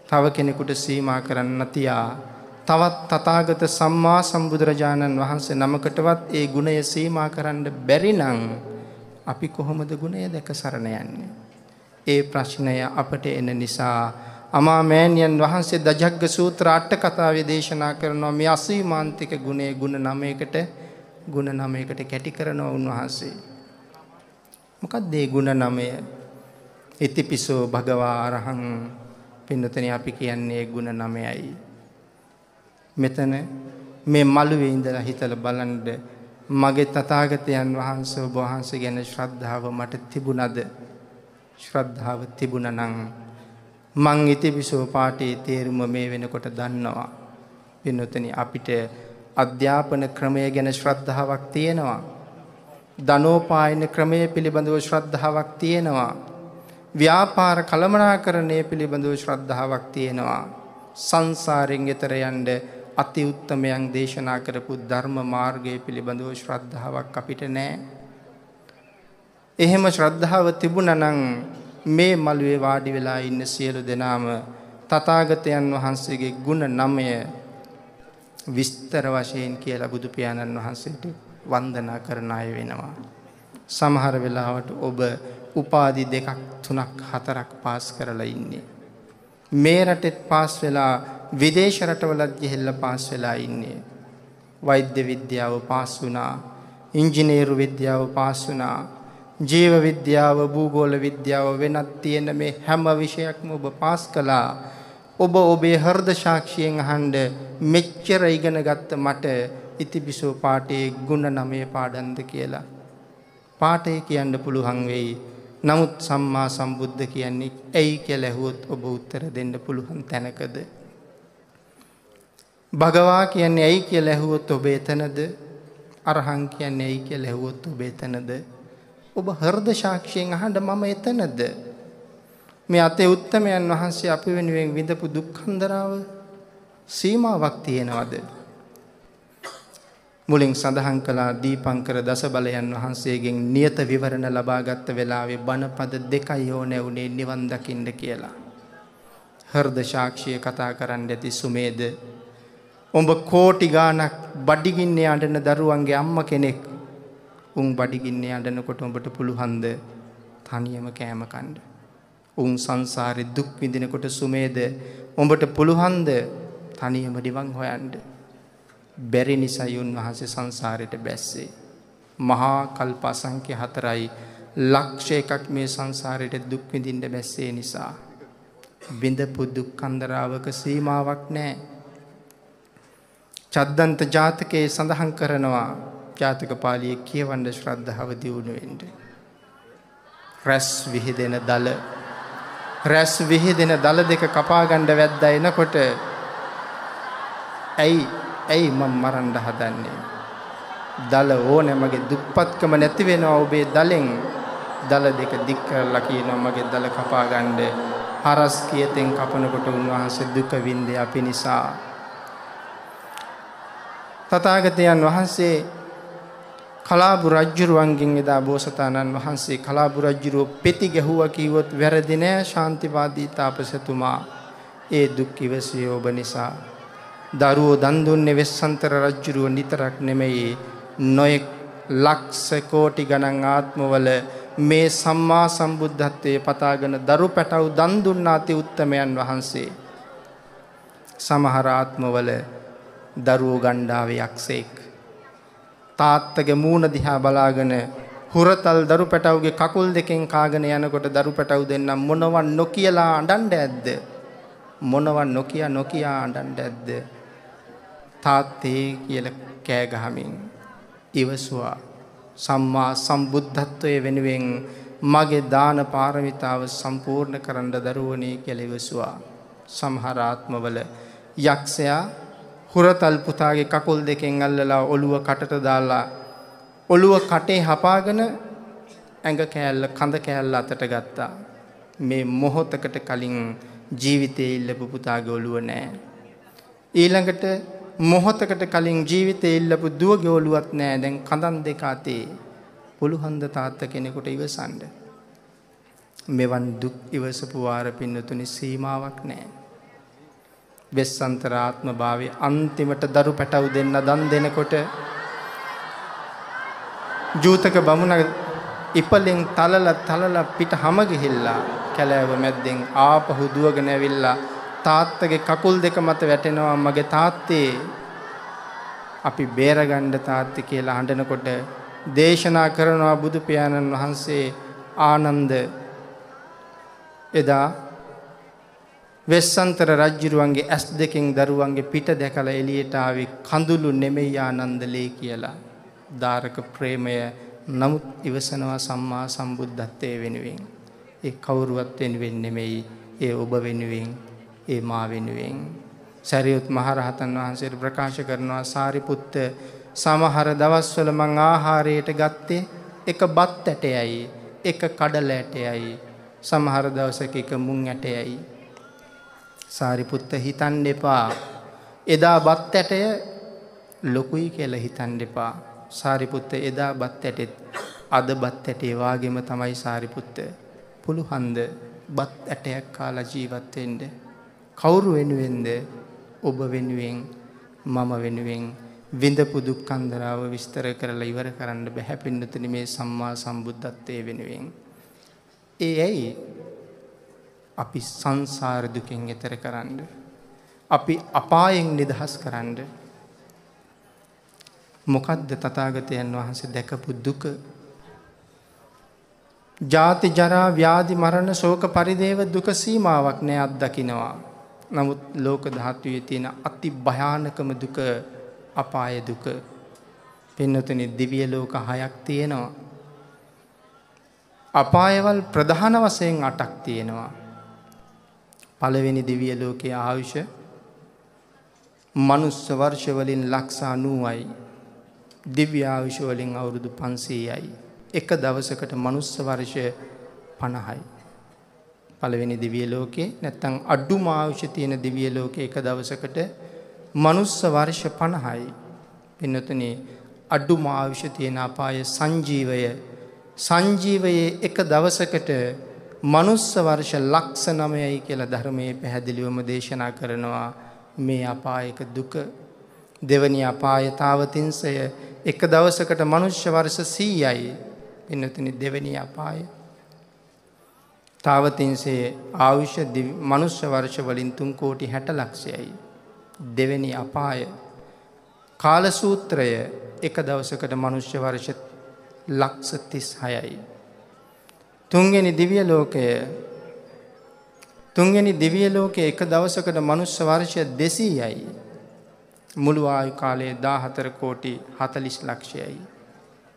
තව කෙනෙකුට සීමා කරන්න තියා තවත් තථාගත සම්මා සම්බුදුරජාණන් වහන්සේ නමකටවත් ඒ ගුණය සීමා කරන්න බැරි නම් අපි කොහොමද ගුණය දැක සරණ යන්නේ? ඒ ප්‍රශ්නය අපට එන නිසා අමා මෑණියන් වහන්සේ දජග්ග සූත්‍ර අට කතාවේ දේශනා කරනවා මේ අසීමාන්තික ගුණය ගුණ 9කට කැටි කරනවා උන්වහන්සේ. මොකක්ද මේ ගුණ 9? ඉතිපිසෝ භගවා අරහං. පින්නතනේ අපි කියන්නේ ගුණ 9යි. මෙතන මේ මළුවේ ඉඳලා හිතලා බලන්න මගේ තථාගතයන් වහන්සේ ඔබ වහන්සේ ගැන ශ්‍රද්ධාව මට තිබුණද? ශ්‍රද්ධාව තිබුණා නම් මං ඉතිපිසෝ පාඨයේ තේරුම මේ වෙනකොට දන්නවා. පින්නතනේ අපිට අධ්‍යාපන ක්‍රමය ගැන ශ්‍රද්ධාවක් තියෙනවා. ධනෝපායන ක්‍රමය පිළිබඳව ශ්‍රද්ධාවක් තියෙනවා. ව්‍යාපාර කළමනාකරණය පිළිබඳව ශ්‍රද්ධාවක් තියෙනවා. සංසාරයෙන් එතර යන්න අති උත්තමයන් දේශනා කරපු ධර්ම මාර්ගය පිළිබඳව ශ්‍රද්ධාවක් අපිට නැහැ. එහෙම ශ්‍රද්ධාව තිබුණා නම් මේ මළුවේ වාඩි වෙලා ඉන්න සියලු දෙනාම තථාගතයන් වහන්සේගේ ගුණ 9 විස්තර වශයෙන් කියලා බුදු පියාණන් වහන්සේට වන්දනා කරන අය වෙනවා. සමහර වෙලාවට ඔබ උපාධි 2ක් 3ක් 4ක් පාස් කරලා ඉන්නේ. මේ රටෙත් පාස් වෙලා විදේශ රටවලත් ගිහිල්ලා පාස් වෙලා ඉන්නේ. වෛද්‍ය විද්‍යාව පාස් වුණා, ඉංජිනේරු විද්‍යාව පාස් වුණා, ජීව විද්‍යාව, භූගෝල විද්‍යාව වෙනත් තියෙන මේ හැම විෂයක්ම ඔබ පාස් කළා. ඔබ ඔබේ හෘද සාක්ෂියෙන් අහන්න මෙච්චර ඉගෙන ගත්ත මට ඉතිපිසෝ පාඨයේ ගුණ 9 පාඩම්ද කියලා. පාඨය කියන්න පුළුවන් වෙයි. නමුත් සම්මා සම්බුද්ධ කියන්නේ ඇයි කියලා ඇහුවොත් ඔබ උත්තර දෙන්න පුළුවන් තැනකද? භගවා කියන්නේ ඇයි කියලා ඇහුවොත් ඔබ එතනද? අරහං කියන්නේ ඇයි කියලා ඇහුවොත් ඔබ එතනද? ඔබ හෘද සාක්ෂියෙන් අහන්න මම එතනද? මේ අතේ උත්තමයන් වහන්සේ අපි වෙනුවෙන් විඳපු දුක්ඛන්දරාව සීමාවක් තියෙනවද? මුලින් සඳහන් කළා දීපංකර දසබලයන් වහන්සේගෙන් නියත විවරණ ලබාගත් වෙලාවේ බණපද 2යි ඕනේ උනේ නිවන් දකින්න කියලා. හෘද සාක්ෂිය කතා කරන්න ඇති සුමේද. උඹ කෝටි ගාණක් බඩගින්නේ අඬන දරුවන්ගේ අම්මා කෙනෙක්. උන් බඩගින්නේ අඬනකොට උඹට පුළුවන්ද තනියම කෑම කන්න? උන් සංසාරේ දුක් විඳිනකොට සුමේද උඹට පුළුවන්ද තනියම නිවන් හොයන්න? බැරි නිසායි උන්වහන්සේ සංසාරයට බැස්සේ. මහා කල්ප අසංඛ්‍ය 4යි ලක්ෂ එකක් මේ සංසාරයට දුක් විඳින්න බැස්සේ නිසා. විඳපු දුක්ඛන්දරාවක සීමාවක් නැහැ. චද්දන්ත ජාතකයේ සඳහන් කරනවා ජාතක පාළියේ කියවන්න ශ්‍රද්ධාව දියුණු වෙන්න. රැස් විහිදෙන දල දෙක කපා ගන්න වැද්දා එනකොට ඇයි මම මරන්න හදන්නේ? දල ඕනේ මගේ දුප්පත්කම නැති වෙනවා ඔබේ දලෙන්. දල දෙක දික් කරලා කියනවා මගේ දල කපා ගන්න. හරස් කියතෙන් කපනකොට උන්වහන්සේ දුක විඳේ අපි නිසා. තථාගතයන් වහන්සේ කලාබු රජුරුවන්ගෙන් එදා බෝසතාණන් වහන්සේ කලාබු රජුරුව පෙති ගැහුවා කිව්වොත් වැරදි නෑ ශාන්තිවාදී තාපසතුමා. ඒ දුක් ඉවසිය ඔබ නිසා. දරුවෝ දන් දුන්නේ වෙස්සන්තර රජුරුව නිතරක් නෙමෙයි නොයෙක් ලක්ෂ කෝටි ගණන් ආත්මවල මේ සම්මා සම්බුද්ධත්වයේ පතාගෙන දරු පැටව දන් දුන්නාති උත්තමයන් වහන්සේ. සමහර ආත්මවල දරුවෝ ගණ්ඩාවේ යක්ෂයෙක් තාත්තගේ මූණ දිහා බලාගෙන හුරතල් දරු පැටවගේ කකුල් දෙකෙන් කාගෙන යනකොට දරු පැටව දෙන්න මොනවන් නොකියලා අඬන්න ඇද්ද? මොනවන් නොකිය අඬන්න ඇද්ද? තාත්තේ කියලා කෑ ගහමින් ඉවසුවා. සම්මා සම්බුද්ධත්වයේ වෙනුවෙන් මගේ දාන පාරමිතාව සම්පූර්ණ කරන්න දරුවනේ කියලා ඉවසුවා. සමහර ආත්මවල යක්ෂයා හුරතල් පුතාගේ කකුල් දෙකෙන් අල්ලලා ඔළුව කටට දාලා ඔළුව කටේ හපාගෙන ඇඟ කෑල්ල කඳ කෑල්ල අතට ගත්තා. මේ මොහොතකට කලින් ජීවිතේ ඉල්ලපු පුතාගේ ඔළුව නැහැ. ඊළඟට මොහොතකට කලින් ජීවිතේ ඉල්ලපු දුවගේ ඔළුවත් නැහැ. දැන් කඳන් දෙක අතේ. පුළුවන් ද තාත්තා කෙනෙකුට ඉවසන්න? මෙවන් දුක් ඉවසපු වාර පින්නතුනි සීමාවක් නැහැ. වෙස්සන්තරාත්ම භාවයේ අන්තිමට දරු පැටව් දෙන්න දන් දෙනකොට ජූතක බමුණ ඉපලෙන් තලලා පිට හැම ගිහිල්ලා කැලෑව මැද්දෙන් ආපහු දුවගෙන ඇවිල්ලා තාත්තගේ කකුල් දෙක මත වැටෙනවා. මගේ තාත්තේ අපි බේරගන්න තාත්තේ කියලා හඬනකොට දේශනා කරනවා බුදු පියාණන් වහන්සේ ආනන්ද එදා වෙස්සන්තර රජුරුවන්ගේ ඇස් දෙකෙන් දරුවන්ගේ පිට දැකලා එළියට ආවේ කඳුළු නෙමෙයි ආනන්දලේ කියලා. දාරක ප්‍රේමය නමුත් ඉවසනවා සම්මා සම්බුද්ධත්වයේ වෙනුවෙන්. ඒ කවුරුවත් වෙනුවෙන් නෙමෙයි, ඒ ඔබ වෙනුවෙන්, ඒ මා වෙනුවෙන්. සරියුත් මහරහතන් වහන්සේ ප්‍රකාශ කරනවා සාරිපුත්ත සමහර දවස්වල මං ආහාරයට ගත්තේ එක බත් ඇටයයි, එක කඩල ඇටයයි, සමහර දවසක එක මුං ඇටයයි. සාරිපුත්ත හිතන්න එපා එදා බත් ඇටය ලොකුයි කියලා හිතන්න එපා. සාරිපුත්ත එදා බත් ඇටෙත් අද බත් ඇටේ වාගේම තමයි සාරිපුත්ත. පුළුවන්ද බත් ඇටයක් කාලා ජීවත් වෙන්න? කවුරු වෙනුවෙන්ද? ඔබ වෙනුවෙන්, මම වෙනුවෙන්. විඳපු දුක් අන්දරාව විස්තර කරලා ඉවර කරන්න බැහැ පින්නතුනි මේ සම්මා සම්බුද්ධත්වයේ වෙනුවෙන්. ඒ ඇයි? අපි සංසාර දුකෙන් එතර කරන්න, අපි අපායෙන් නිදහස් කරන්න. මොකද්ද තථාගතයන් වහන්සේ දැකපු දුක? ජාති ජරා ව්‍යාධි මරණ ශෝක පරිදේව දුක සීමාවක් නෑ අත්දකින්නවා. නමුත් ලෝක ධාතුවේ තියෙන අති භයානකම දුක අපාය දුක. පින්නතුනි දිව්‍ය ලෝක 6ක් තියෙනවා. අපායවල ප්‍රධාන වශයෙන් 8ක් තියෙනවා. පළවෙනි දිව්‍ය ලෝකයේ ආයුෂ මනුස්ස වර්ෂ වලින් ලක්ෂ 90යි. දිව්‍ය ආයුෂ වලින් අවුරුදු 500යි. එක දවසකට මනුස්ස වර්ෂ 50යි. පළවෙනි දිව්‍ය ලෝකේ නැත්තම් අඩුම ආයුෂ තියෙන දිව්‍ය ලෝකේ එක දවසකට මනුස්ස වර්ෂ 50යි. පින්නතුනි අඩුම ආයුෂ තියෙන අපාය සංජීවය. සංජීවයේ එක දවසකට මනුස්ස වර්ෂ ලක්ෂ 9යි කියලා ධර්මයේ පැහැදිලිවම දේශනා කරනවා. මේ අපායක දුක. දෙවනි අපාය තාවතින්සය එක දවසකට මනුෂ්‍ය වර්ෂ 100යි. පින්නතුනි දෙවනි අපාය තාවතින්සේ ආයුෂ මනුෂ්‍ය වර්ෂ වලින් 3 කෝටි 60 ලක්ෂයයි. දෙවනි අපාය කාල සූත්‍රය එක දවසකට මනුෂ්‍ය වර්ෂ ලක්ෂ 36යි. තුන්වෙනි දිව්‍ය ලෝකයේ එක දවසකට මනුෂ්‍ය වර්ෂ 200යි. මුළු ආයු කාලය 14 කෝටි 40 ලක්ෂයයි.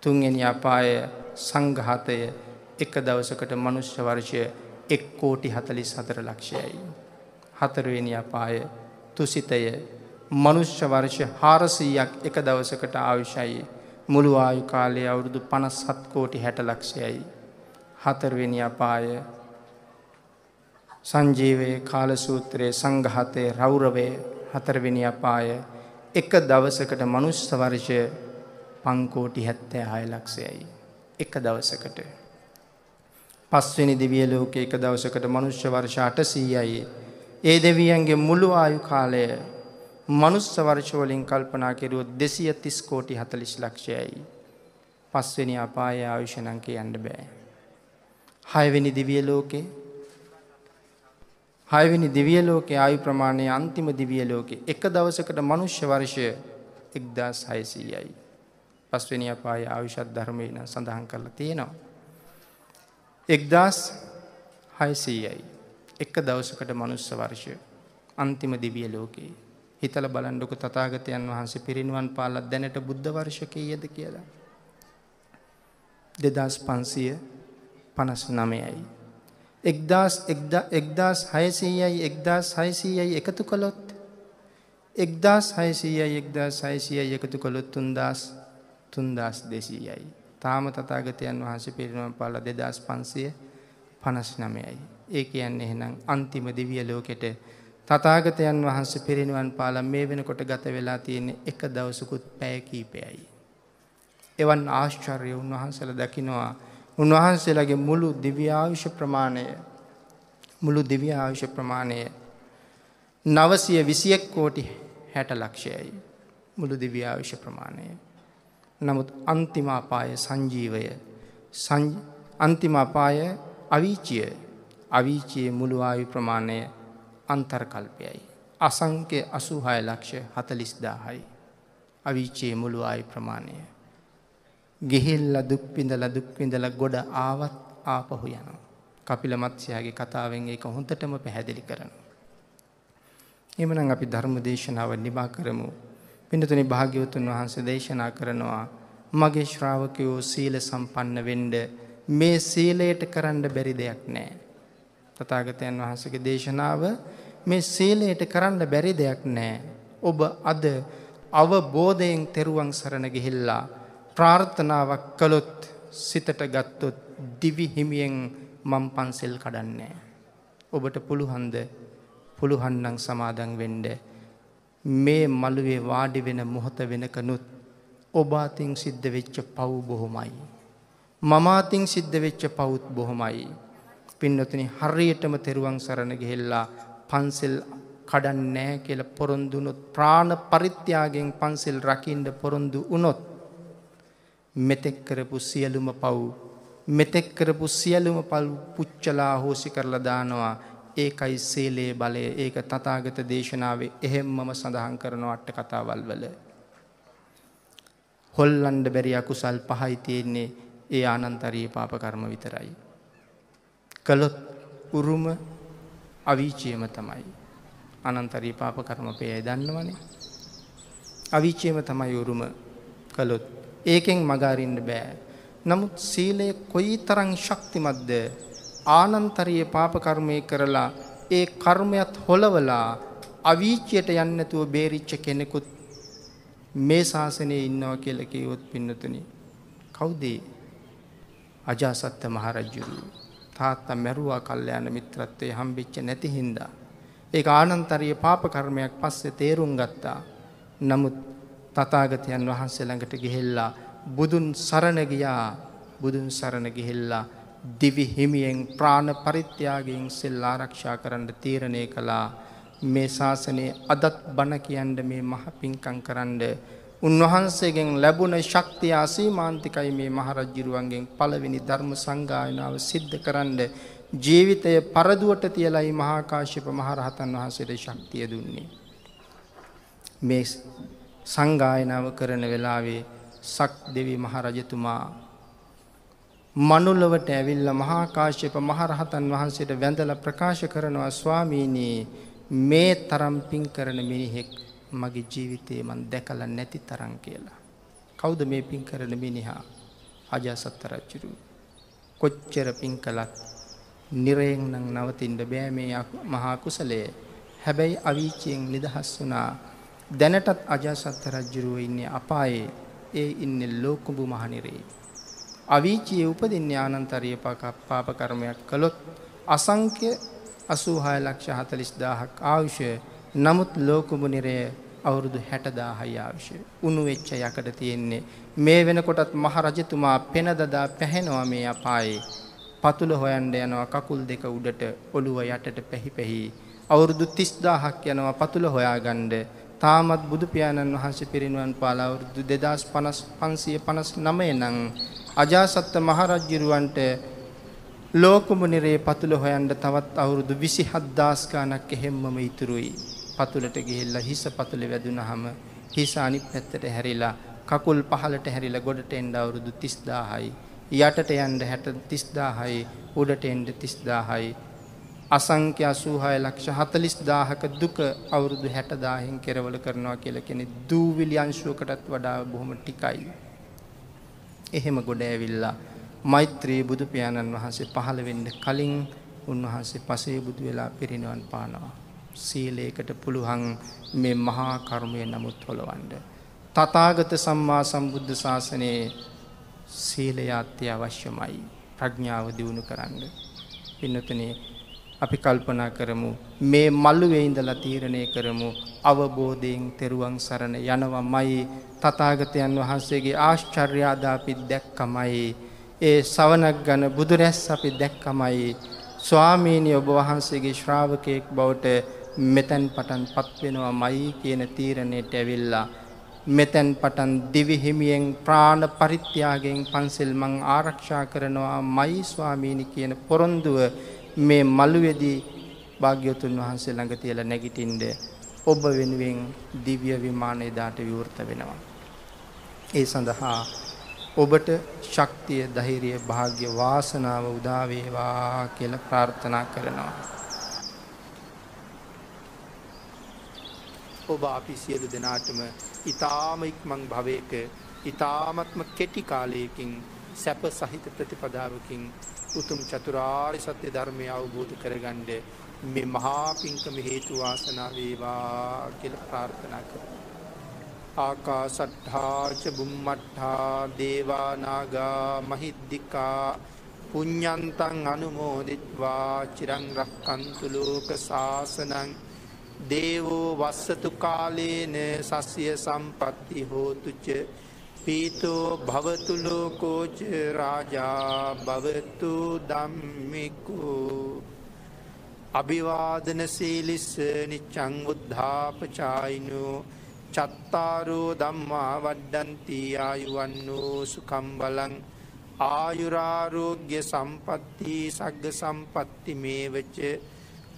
තුන්වෙනි අපාය සංඝාතය එක දවසකට මනුෂ්‍ය වර්ෂ 1 කෝටි 44 ලක්ෂයයි. හතරවෙනි අපාය තුසිතය මනුෂ්‍ය වර්ෂ 400ක් එක දවසකට ආයුෂයි. මුළු ආයු කාලය අවුරුදු 57 කෝටි 60 ලක්ෂයයි. හතරවෙනි අපාය සංජීවයේ කාල සූත්‍රයේ සංඝාතයේ රෞරවයේ. හතරවෙනි අපාය එක දවසකට මනුෂ්‍ය වර්ෂ 5 කෝටි 76 ලක්ෂයයි. එක දවසකට. පස්වෙනි දිව්‍ය ලෝකයේ එක දවසකට මනුෂ්‍ය වර්ෂ 800යි. ඒ දෙවියන්ගේ මුළු ආයු කාලය මනුෂ්‍ය වර්ෂ වලින් කල්පනා කෙරුවොත් 230 කෝටි 40 ලක්ෂයයි. පස්වෙනි අපායේ ආයුෂ නම් කියන්න බෑ. හයවෙනි දිව්‍ය ලෝකයේ ආයු ප්‍රමාණය අන්තිම දිව්‍ය ලෝකයේ එක දවසකට මනුෂ්‍ය වර්ෂ 1600යි. පස්වෙනි අපායේ ආයුෂත් ධර්මයෙන් සඳහන් කරලා තියෙනවා. 1600යි. එක දවසකට මනුෂ්‍ය වර්ෂ අන්තිම දිව්‍ය ලෝකයේ. හිතලා බලන්නකො තථාගතයන් වහන්සේ පිරිනිවන් පාලා දැනට බුද්ධ වර්ෂ කීයද කියලා. 2559යි. 1600යි 1600යි එකතු කළොත් 1600යි 1600යි එකතු කළොත් 3200යි. තාම තථාගතයන් වහන්සේ පිරිනමන පාලා 2559යි. ඒ කියන්නේ එහෙනම් අන්තිම දිව්‍ය ලෝකෙට තථාගතයන් වහන්සේ පිරිනමන පාලා මේ වෙනකොට ගත වෙලා තියෙන්නේ එක දවසකුත් පැය කීපයයි. එවන් ආශ්චර්ය උන්වහන්සේලා දකිනවා. උන්වහන්සේලාගේ මුළු දිව්‍ය ආයුෂ ප්‍රමාණය 921 කෝටි 60 ලක්ෂයයි මුළු දිව්‍ය ආයුෂ ප්‍රමාණය. නමුත් අන්තිම අපාය සංජීවය අන්තිම අපාය අවීචියේ මුළු ආයු ප්‍රමාණය අන්තර්කල්පයයි. අසංඛ්‍ය 86 ලක්ෂ 40000යි අවීචියේ මුළු ආයු ප්‍රමාණය. ගිහිල්ලා දුක් විඳලා ගොඩ ආවත් ආපහු යනවා. කපිල මත්ස්‍යයාගේ කතාවෙන් ඒක හොඳටම පැහැදිලි කරනවා. එhmenan අපි ධර්ම දේශනාව නිමා කරමු. පින්නතුනි භාග්‍යවතුන් වහන්සේ දේශනා කරනවා මගේ ශ්‍රාවකයෝ සීල සම්පන්න වෙන්න මේ සීලයට කරන්න බැරි දෙයක් නැහැ. තථාගතයන් වහන්සේගේ දේශනාව මේ සීලයට කරන්න බැරි දෙයක් නැහැ. ඔබ අද අවබෝධයෙන් තෙරුවන් සරණ ගිහිල්ලා ප්‍රාර්ථනාවක් කළොත් සිතට ගත්තොත් දිවි හිමියෙන් මම් පන්සල් කඩන්නේ. ඔබට පුළුවන් නම් සමාදන් වෙන්න. මේ මළුවේ වාඩි වෙන මොහොත වෙනකනුත් ඔබ අතින් සිද්ධ වෙච්ච පව් බොහොමයි. මම අතින් සිද්ධ වෙච්ච පවුත් බොහොමයි. පින්නතුනි හරියටම තෙරුවන් සරණ ගිහිල්ලා පන්සල් කඩන්නේ නැහැ කියලා පොරොන්දු වුණොත් ප්‍රාණ පරිත්‍යාගයෙන් පන්සල් රකින්න පොරොන්දු වුණොත් මෙතෙක් කරපු සියලුම පව් පුච්චලා හොසි කරලා දානවා. ඒකයි සීලේ බලය. ඒක තථාගත දේශනාවේ එහෙම්මම සඳහන් කරන අට කතාවල් වල. හොල්ලන්න බැරි අකුසල් පහයි තියෙන්නේ ඒ අනන්තරීය පාප කර්ම විතරයි. කළොත් උරුම අවීචියම තමයි. අනන්තරීය පාප කර්ම පෙය දන්නවනේ. අවීචියම තමයි උරුම කළොත්. ඒකෙන් මග අරින්න බෑ. නමුත් සීලය කොයිතරම් ශක්තිමත්ද? ආනන්තරීය පාප කර්මයේ කරලා ඒ කර්මයක් හොලවලා අවීචයට යන්නේ නැතුව බේරිච්ච කෙනෙකුත් මේ ශාසනයේ ඉන්නවා කියලා කිව්වොත් පින්නතුනි කවුද? අජාසත් මහරජුරු. තාත්තා මැරුවා කල්යාණ මිත්‍රත්වයේ හම්බෙච්ච නැති හින්දා. ඒක ආනන්තරීය පාප කර්මයක් පස්සේ තේරුම් ගත්තා. නමුත් තථාගතයන් වහන්සේ ළඟට ගිහිල්ලා බුදුන් සරණ ගිහිල්ලා දිවි හිමියෙන් ප්‍රාණ පරිත්‍යාගයෙන් සෙල් ආරක්ෂා කරන්න තීරණය කළා. මේ ශාසනයේ අදත් බණ කියන්න මේ මහ පිංකම් කරන්න උන්වහන්සේගෙන් ලැබුණ ශක්තිය අසීමාන්තිකයි. මේ මහරජුරුවන්ගෙන් පළවෙනි ධර්ම සංගායනාව සිද්ධ කරන්න ජීවිතය පරදුවට තියලායි මහා කාශ්‍යප මහරහතන් වහන්සේට ශක්තිය දුන්නේ. මේ සංගායනාව කරන වෙලාවේ සක් දෙවි මහරජතුමා මනුලවට ඇවිල්ලා මහා කාශ්‍යප මහරහතන් වහන්සේට වැඳලා ප්‍රකාශ කරනවා ස්වාමීනි මේ තරම් පිං කරන මිනිහෙක් මගේ ජීවිතේ මම දැකලා නැති තරම් කියලා. කවුද මේ පිං කරන මිනිහා? අජාසත් රජු. කොච්චර පිං කළත් නිරයෙන් නම් නවතින්න බෑ මේ මහා කුසලයේ. හැබැයි අවීචයෙන් නිදහස් වුණා. දැනටත් අජාසත් රජු ඉන්නේ අපායේ. ඒ ඉන්නේ ලෝකුඹු මහනිරේ. අවීචියේ උපදින්නේ ආනන්තරීය පාප කර්මයක් කළොත් අසංඛ්‍ය 86,40,000ක් ආයුෂ. නමුත් ලෝකුඹු නිරය අවුරුදු 60,000යි ආයුෂ. උණු වෙච්ච යකඩ තියෙන්නේ. මේ වෙනකොටත් මහරජතුමා පෙන දදා පැහැෙනවා මේ අපායේ. පතුල හොයන්න යනවා කකුල් දෙක උඩට ඔළුව යටට පැහි අවුරුදු 30,000ක් යනවා පතුල හොයාගන්න. තාමත් බුදු පියාණන් වහන්සේ පිරිනිවන් පාලා අවුරුදු 2559 නම් අජාසත් මහරජුරවන්ට ලෝකුඹු නිරේ පතුල හොයන්න තවත් අවුරුදු 27000 ගණක් එහෙම්මම ඉතුරුයි. පතුලට ගිහිල්ලා හිස පතුලේ වැදුනහම හිස අනිත් පැත්තට හැරිලා කකුල් පහලට හැරිලා ගොඩට එන්න අවුරුදු 30000යි. යටට යන්න 30000යි. උඩට එන්න 30000යි. අසංඛ්‍ය 86,40,000ක දුක අවුරුදු 60,000න් කෙරවල කරනවා කියලා කියන්නේ දූවිලි අංශුවකටත් වඩා බොහොම ටිකයි. එහෙම ගොඩ ඇවිල්ලා මෛත්‍රී බුදු පියාණන් වහන්සේ පහළ වෙන්න කලින් උන්වහන්සේ පසේ බුදු වෙලා පිරිනිවන් පානවා. සීලයකට පුළුවන් මේ මහා කර්මය නමුත් හොලවන්න. තථාගත සම්මා සම්බුද්ධ ශාසනයේ සීලය අත්‍යවශ්‍යමයි. ප්‍රඥාව දියුණු කරන්න. පින්නතුනේ අපි කල්පනා කරමු මේ මළුවේ ඉඳලා තීරණය කරමු අවබෝධයෙන් තෙරුවන් සරණ යනවමයි තථාගතයන් වහන්සේගේ ආශ්චර්යාද අපි දැක්කමයි ඒ සවනක් ගන බුදුරැස් අපි දැක්කමයි ස්වාමීනි ඔබ වහන්සේගේ ශ්‍රාවකෙක් බවට මෙතෙන් පටන් පත් වෙනවමයි කියන තීරණයට ඇවිල්ලා මෙතෙන් පටන් දිවි හිමියෙන් ප්‍රාණ පරිත්‍යාගයෙන් පන්සල් මං ආරක්ෂා කරනවාමයි ස්වාමීනි කියන පොරොන්දුව මේ මළුවේදී භාග්‍යවතුන් වහන්සේ ළඟ තියලා නැගිටින්න ඔබ වෙනුවෙන් දිව්‍ය විමානය දාට විවෘත වෙනවා. ඒ සඳහා ඔබට ශක්තිය, ධෛර්යය, වාග්ය, වාසනාව උදා වේවා කියලා ප්‍රාර්ථනා කරනවා. ඔබ අපි සියලු දෙනාටම ඊ타ම ඉක්මන් භවයක ඊ타මත්ම කෙටි කාලයකින් සැප සහිත ප්‍රතිපදාවකින් උතුම් චතුරාර්ය සත්‍ය ධර්මය අවබෝධ කරගන්න මේ මහා පිංකම හේතු වාසනා වේවා කියලා ප්‍රාර්ථනා කරමු. ආකාසට්ඨා ච බුම්මට්ඨා දේවා නාග මහිද්దికා පුඤ්ඤන්තං අනුමෝදිත්වා චිරං රක්칸තු ලෝක සාසනං දේවෝ වස්සතු කාලේන සස්ය සම්පatti හෝතු ච පීතෝ භවතු ලෝකෝ ච රාජා භවතු ධම්මිකෝ අභිවාදන සීලිස්ස නිච්ඡං උද්ධාපචායිනෝ චත්තාරෝ ධම්මා වඩ්ඩಂತಿ ආයුවන්නෝ සුඛං බලං ආයුරාෝග්‍ය සම්පatti සග්ග සම්පatti මේවච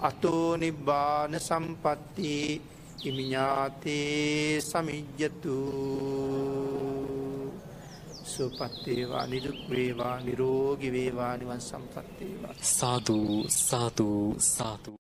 අතෝ නිබ්බාන සම්පatti ඉමිඤාතේ සමිජ්ජතු සුවපත් වේවා නිදුක් වේවා නිරෝගී වේවා නිවන් සම්පත් වේවා. සාදු සාදු සාදු.